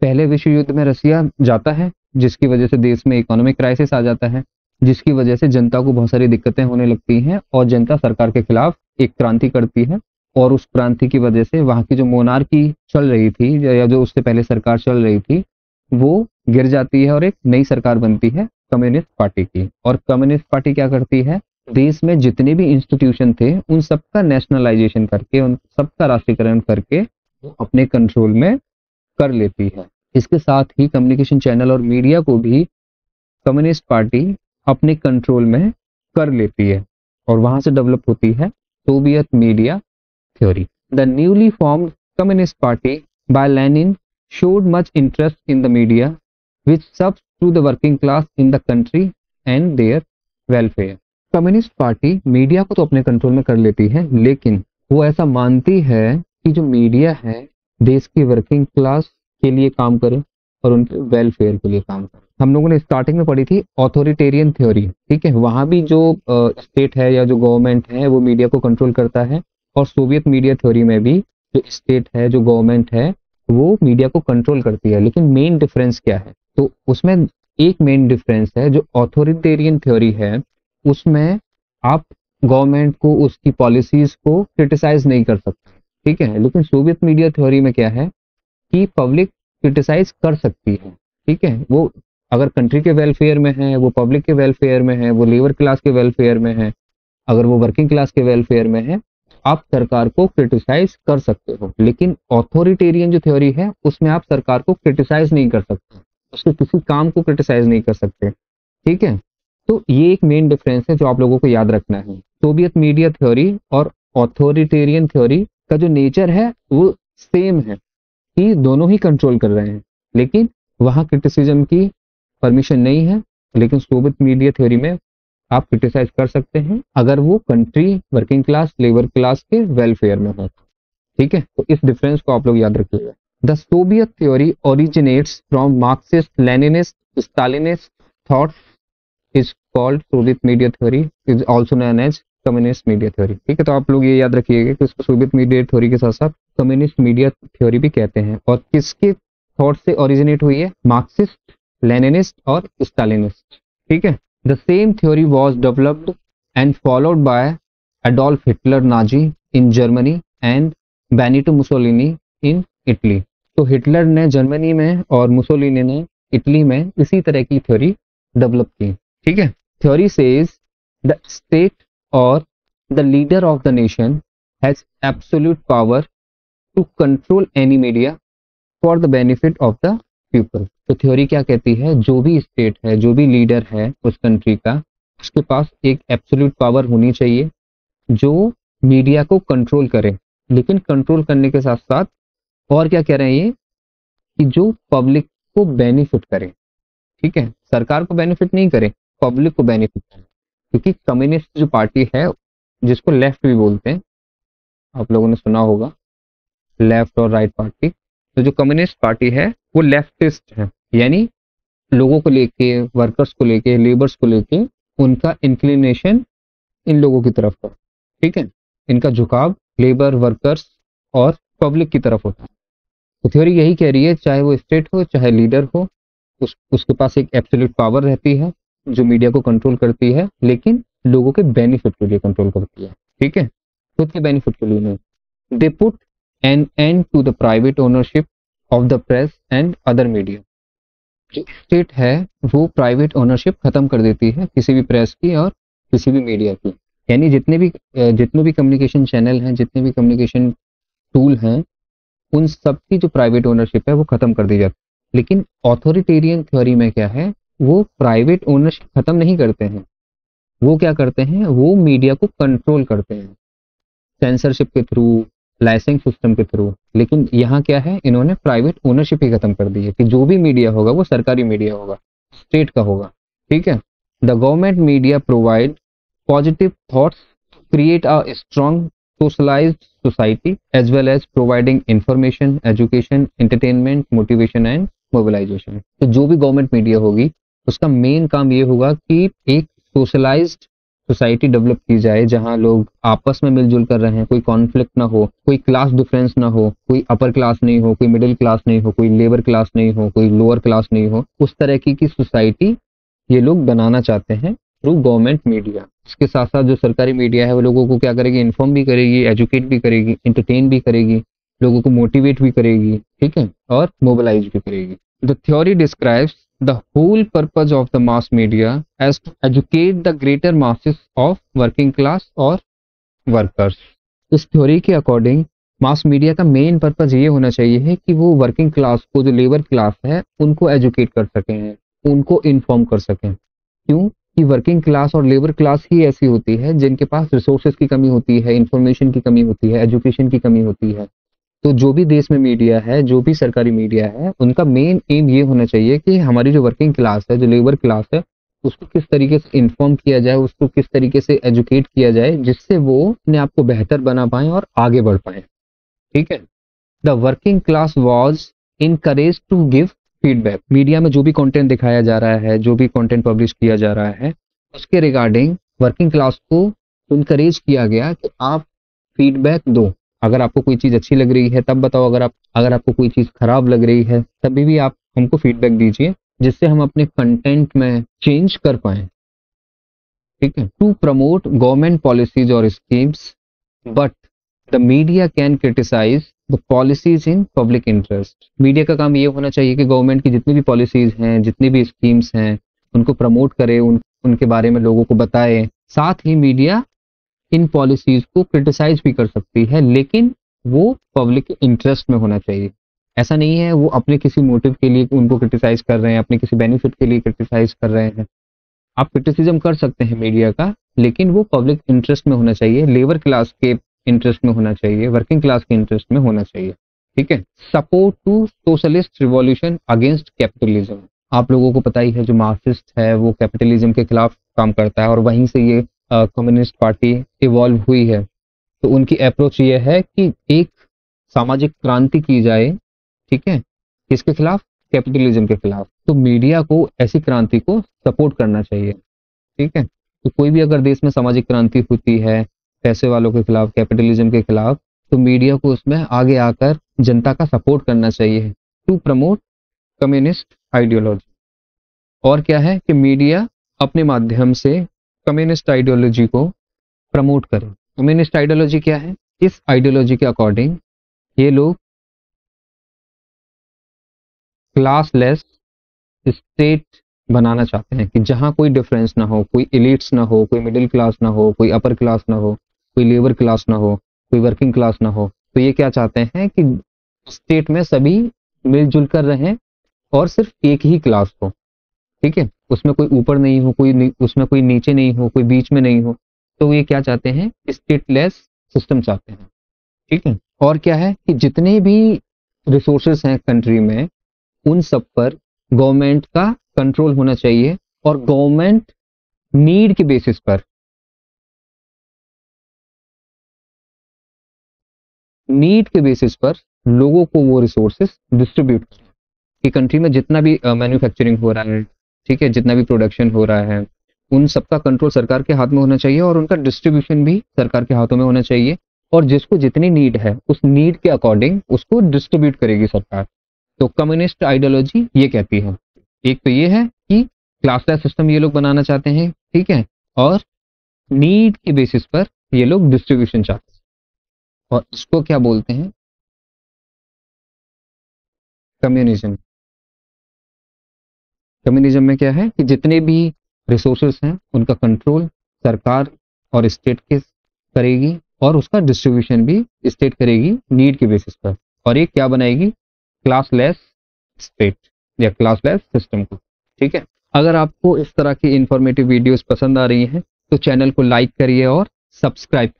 पहले विश्व युद्ध में रसिया जाता है, जिसकी वजह से देश में इकोनॉमिक क्राइसिस आ जाता है, जिसकी वजह से जनता को बहुत सारी दिक्कतें होने लगती हैं और जनता सरकार के खिलाफ एक क्रांति करती है और उस क्रांति की वजह से वहां की जो मोनार्की चल रही थी या जो उससे पहले सरकार चल रही थी वो गिर जाती है और एक नई सरकार बनती है कम्युनिस्ट पार्टी की। और कम्युनिस्ट पार्टी क्या करती है, देश में जितने भी इंस्टीट्यूशन थे उन सबका नेशनलाइजेशन करके, उन सबका राष्ट्रीयकरण करके वो अपने कंट्रोल में कर लेती है। इसके साथ ही कम्युनिकेशन चैनल और मीडिया को भी कम्युनिस्ट पार्टी अपने कंट्रोल में कर लेती है और वहां से डेवलप होती है Soviet media theory. The newly formed communist party by Lenin showed much interest in the media which subs to the working class in the country and their welfare। Communist party media को तो अपने control में कर लेती है, लेकिन वो ऐसा मानती है कि जो मीडिया है देश की वर्किंग क्लास के लिए काम करे और उनके वेलफेयर के लिए काम करे। हम लोगों ने स्टार्टिंग में पढ़ी थी ऑथोरिटेरियन थ्योरी। ठीक है, वहां भी जो स्टेट है या जो गवर्नमेंट है वो मीडिया को कंट्रोल करता है और सोवियत मीडिया थ्योरी में भी जो स्टेट है, जो गवर्नमेंट है, वो मीडिया को कंट्रोल करती है। लेकिन मेन डिफरेंस क्या है, तो उसमें एक मेन डिफरेंस है, जो ऑथोरिटेरियन थ्योरी है उसमें आप गवर्नमेंट को उसकी पॉलिसीज को क्रिटिसाइज नहीं कर सकते। ठीक है, लेकिन सोवियत मीडिया थ्योरी में क्या है कि पब्लिक क्रिटिसाइज कर सकती है। ठीक है, वो अगर कंट्री के वेलफेयर में है, वो पब्लिक के वेलफेयर में है, वो लेबर क्लास के वेलफेयर में है, अगर वो वर्किंग क्लास के वेलफेयर में है, आप सरकार को क्रिटिसाइज कर सकते हो। लेकिन ऑथोरिटेरियन जो थ्योरी है उसमें आप सरकार को क्रिटिसाइज नहीं कर सकते, उसके किसी काम को क्रिटिसाइज नहीं कर सकते। ठीक है, तो ये एक मेन डिफरेंस है जो आप लोगों को याद रखना है। सोवियत मीडिया थ्योरी और ऑथोरिटेरियन थ्योरी का जो नेचर है वो सेम है कि दोनों ही कंट्रोल कर रहे हैं, लेकिन वहां क्रिटिसिज्म की परमिशन नहीं है। लेकिन सोवियत मीडिया थ्योरी में आप क्रिटिसाइज कर सकते हैं अगर वो country working class, labour class के वेलफेयर में हो। ठीक है, तो इस डिफरेंस को आप लोग याद रखिएगा। The Soviet theory originates from Marxist, Leninist, Stalinist thought is called Soviet media theory, is also known as communist media theory. ठीक है, तो आप लोग ये याद रखिएगा कि इसको सोवियत मीडिया थ्योरी के साथ साथ कम्युनिस्ट मीडिया थ्योरी भी कहते हैं। और किसके थॉट से ओरिजिनेट हुई है, मार्क्सिस्ट, लेनिनिस्ट और स्टालिनिस्ट। ठीक है, the same theory was developed and followed by Adolf Hitler Nazi in Germany and Benito Mussolini in Italy. तो हिटलर ने जर्मनी में और मुसोलिनी ने इटली में इसी तरह की थ्योरी डेवलप की। ठीक है, थ्योरी सेज द स्टेट और the leader of the nation has absolute power to control any media for the benefit of the people. तो थ्योरी क्या कहती है, जो भी स्टेट है, जो भी लीडर है उस कंट्री का, उसके पास एक एब्सोल्यूट पावर होनी चाहिए जो मीडिया को कंट्रोल करे। लेकिन कंट्रोल करने के साथ साथ और क्या कह रहे हैं ये, कि जो पब्लिक को बेनिफिट करे। ठीक है, सरकार को बेनिफिट नहीं करे, पब्लिक को बेनिफिट करे। क्योंकि कम्युनिस्ट जो पार्टी है, जिसको लेफ्ट भी बोलते हैं, आप लोगों ने सुना होगा लेफ्ट और राइट पार्टी, तो जो कम्युनिस्ट पार्टी है वो लेफ्टिस्ट है, यानी लोगों को लेके, वर्कर्स को लेके, लेबर्स को लेके उनका इंक्लिनेशन इन लोगों की तरफ है, ठीक है। इनका झुकाव लेबर, वर्कर्स और पब्लिक की तरफ होता है। तो थ्योरी यही कह रही है, चाहे वो स्टेट हो चाहे लीडर हो, उसके पास एक एब्सोल्यूट पावर रहती है जो मीडिया को कंट्रोल करती है, लेकिन लोगों के बेनिफिट के लिए कंट्रोल करती है, ठीक है, खुद के बेनिफिट के लिए नहीं। They put an end to the private ownership of the press and other media. जो स्टेट है वो प्राइवेट ओनरशिप खत्म कर देती है किसी भी प्रेस की और किसी भी मीडिया की, यानी जितने भी कम्युनिकेशन चैनल हैं, जितने भी कम्युनिकेशन टूल हैं, उन सब की जो प्राइवेट ओनरशिप है वो खत्म कर दी जाती है। लेकिन ऑथोरिटेरियन थ्योरी में क्या है, वो प्राइवेट ओनरशिप खत्म नहीं करते हैं, वो क्या करते हैं, वो मीडिया को कंट्रोल करते हैं सेंसरशिप के थ्रू, लाइसेंस सिस्टम के थ्रू। लेकिन यहाँ क्या है, इन्होंने प्राइवेट ओनरशिप ही खत्म कर दी है कि जो भी मीडिया होगा वो सरकारी मीडिया होगा, स्टेट का होगा, ठीक है। The government media provide positive thoughts, create a strong socialized society as well as providing information, education, entertainment, motivation and mobilization। तो जो भी गवर्नमेंट मीडिया होगी उसका मेन काम ये होगा कि एक सोशलाइज्ड सोसाइटी डेवलप की जाए जहां लोग आपस में मिलजुल कर रहे हैं, कोई कॉन्फ्लिक्ट ना हो, कोई क्लास डिफरेंस ना हो, कोई अपर क्लास नहीं हो, कोई मिडिल क्लास नहीं हो, कोई लेबर क्लास नहीं हो, कोई लोअर क्लास नहीं हो, उस तरह की सोसाइटी ये लोग बनाना चाहते हैं थ्रू गवर्नमेंट मीडिया। इसके साथ साथ जो सरकारी मीडिया है वो लोगों को क्या करेगी, इन्फॉर्म भी करेगी, एजुकेट भी करेगी, एंटरटेन भी करेगी, लोगों को मोटिवेट भी करेगी, ठीक है, और मोबिलाइज भी करेगी। The theory describes the whole purpose of the mass media as to educate the greater masses of working class और वर्कर्स। इस थ्योरी के अकॉर्डिंग मास मीडिया का मेन पर्पज ये होना चाहिए है कि वो वर्किंग क्लास को, जो लेबर क्लास है, उनको एजुकेट कर सकें, उनको इन्फॉर्म कर सकें। क्यों कि वर्किंग क्लास और लेबर क्लास ही ऐसी होती है जिनके पास रिसोर्सेज की कमी होती है, इंफॉर्मेशन की कमी होती है, एजुकेशन की कमी होती है। तो जो भी देश में मीडिया है, जो भी सरकारी मीडिया है, उनका मेन एम ये होना चाहिए कि हमारी जो वर्किंग क्लास है, जो लेबर क्लास है, उसको किस तरीके से इन्फॉर्म किया जाए, उसको किस तरीके से एजुकेट किया जाए, जिससे वो अपने आप को बेहतर बना पाए और आगे बढ़ पाए, ठीक है। The working class was encourage to give feedback. Media में जो भी कंटेंट दिखाया जा रहा है, जो भी कंटेंट पब्लिश किया जा रहा है, उसके रिगार्डिंग वर्किंग क्लास को इनकरेज किया गया कि आप फीडबैक दो। अगर आपको कोई चीज अच्छी लग रही है तब बताओ, अगर आपको कोई चीज खराब लग रही है तभी भी आप हमको फीडबैक दीजिए, जिससे हम अपने कंटेंट में चेंज कर पाए, ठीक है। टू प्रमोट गवर्नमेंट पॉलिसीज और schemes, but the media can criticize the policies in public interest. Media का काम ये होना चाहिए कि गवर्नमेंट की जितनी भी पॉलिसीज हैं, जितनी भी स्कीम्स हैं, उनको प्रमोट करे, उनके बारे में लोगों को बताए। साथ ही मीडिया इन पॉलिसीज को क्रिटिसाइज भी कर सकती है, लेकिन वो पब्लिक के इंटरेस्ट में होना चाहिए। ऐसा नहीं है वो अपने किसी मोटिव के लिए उनको क्रिटिसाइज कर रहे हैं, अपने किसी बेनिफिट के लिए क्रिटिसाइज कर रहे हैं। आप क्रिटिसिज्म कर सकते हैं मीडिया का, लेकिन वो पब्लिक इंटरेस्ट में होना चाहिए, लेबर क्लास के इंटरेस्ट में होना चाहिए, वर्किंग क्लास के इंटरेस्ट में होना चाहिए, ठीक है। Support to socialist revolution against capitalism. आप लोगों को पता ही है जो मार्क्सिस्ट है वो कैपिटलिज्म के खिलाफ काम करता है, और वहीं से ये कम्युनिस्ट पार्टी इवॉल्व हुई है। तो उनकी अप्रोच ये है कि एक सामाजिक क्रांति की जाए, ठीक है, किसके खिलाफ, कैपिटलिज्म के खिलाफ। तो मीडिया को ऐसी क्रांति को सपोर्ट करना चाहिए, ठीक है। तो कोई भी अगर देश में सामाजिक क्रांति होती है पैसे वालों के खिलाफ, कैपिटलिज्म के खिलाफ, तो मीडिया को उसमें आगे आकर जनता का सपोर्ट करना चाहिए टू प्रमोट कम्युनिस्ट आइडियोलॉजी। और क्या है कि मीडिया अपने माध्यम से कम्युनिस्ट आइडियोलॉजी को प्रमोट करे। कम्युनिस्ट आइडियोलॉजी क्या है, इस आइडियोलॉजी के अकॉर्डिंग ये लोग क्लासलेस स्टेट बनाना चाहते हैं कि जहां कोई डिफरेंस ना हो, कोई एलिट्स ना हो, कोई मिडिल क्लास ना हो, कोई अपर क्लास ना हो, कोई लेबर क्लास ना हो, कोई वर्किंग क्लास ना हो। तो ये क्या चाहते हैं कि स्टेट में सभी मिलजुल कर रहें और सिर्फ एक ही क्लास हो, ठीक है, उसमें कोई ऊपर नहीं हो, उसमें कोई नीचे नहीं हो, कोई बीच में नहीं हो। तो ये क्या चाहते हैं, स्टेटलेस सिस्टम चाहते हैं, ठीक है। और क्या है कि जितने भी रिसोर्सेस हैं कंट्री में, उन सब पर गवर्नमेंट का कंट्रोल होना चाहिए, और गवर्नमेंट नीड के बेसिस पर नीड के बेसिस पर लोगों को वो रिसोर्सेस डिस्ट्रीब्यूट करें कि कंट्री में जितना भी मैन्युफैक्चरिंग हो रहा है, ठीक है, जितना भी प्रोडक्शन हो रहा है, उन सबका कंट्रोल सरकार के हाथ में होना चाहिए और उनका डिस्ट्रीब्यूशन भी सरकार के हाथों में होना चाहिए, और जिसको जितनी नीड है उस नीड के अकॉर्डिंग उसको डिस्ट्रीब्यूट करेगी सरकार। तो कम्युनिस्ट आइडियोलॉजी ये कहती है, एक तो ये है कि क्लासलेस सिस्टम ये लोग बनाना चाहते हैं, ठीक है, और नीड के बेसिस पर ये लोग डिस्ट्रीब्यूशन चाहते हैं, और इसको क्या बोलते हैं, कम्युनिज्म। कम्युनिज्म में क्या है कि जितने भी रिसोर्सेस हैं उनका कंट्रोल सरकार और स्टेट के करेगी, और उसका डिस्ट्रीब्यूशन भी स्टेट करेगी नीड के बेसिस पर, और एक क्या बनाएगी, क्लासलेस स्टेट या क्लासलेस सिस्टम को। ठीक है, अगर आपको इस तरह की इंफॉर्मेटिव वीडियोस पसंद आ रही हैं तो चैनल को लाइक करिए और सब्सक्राइब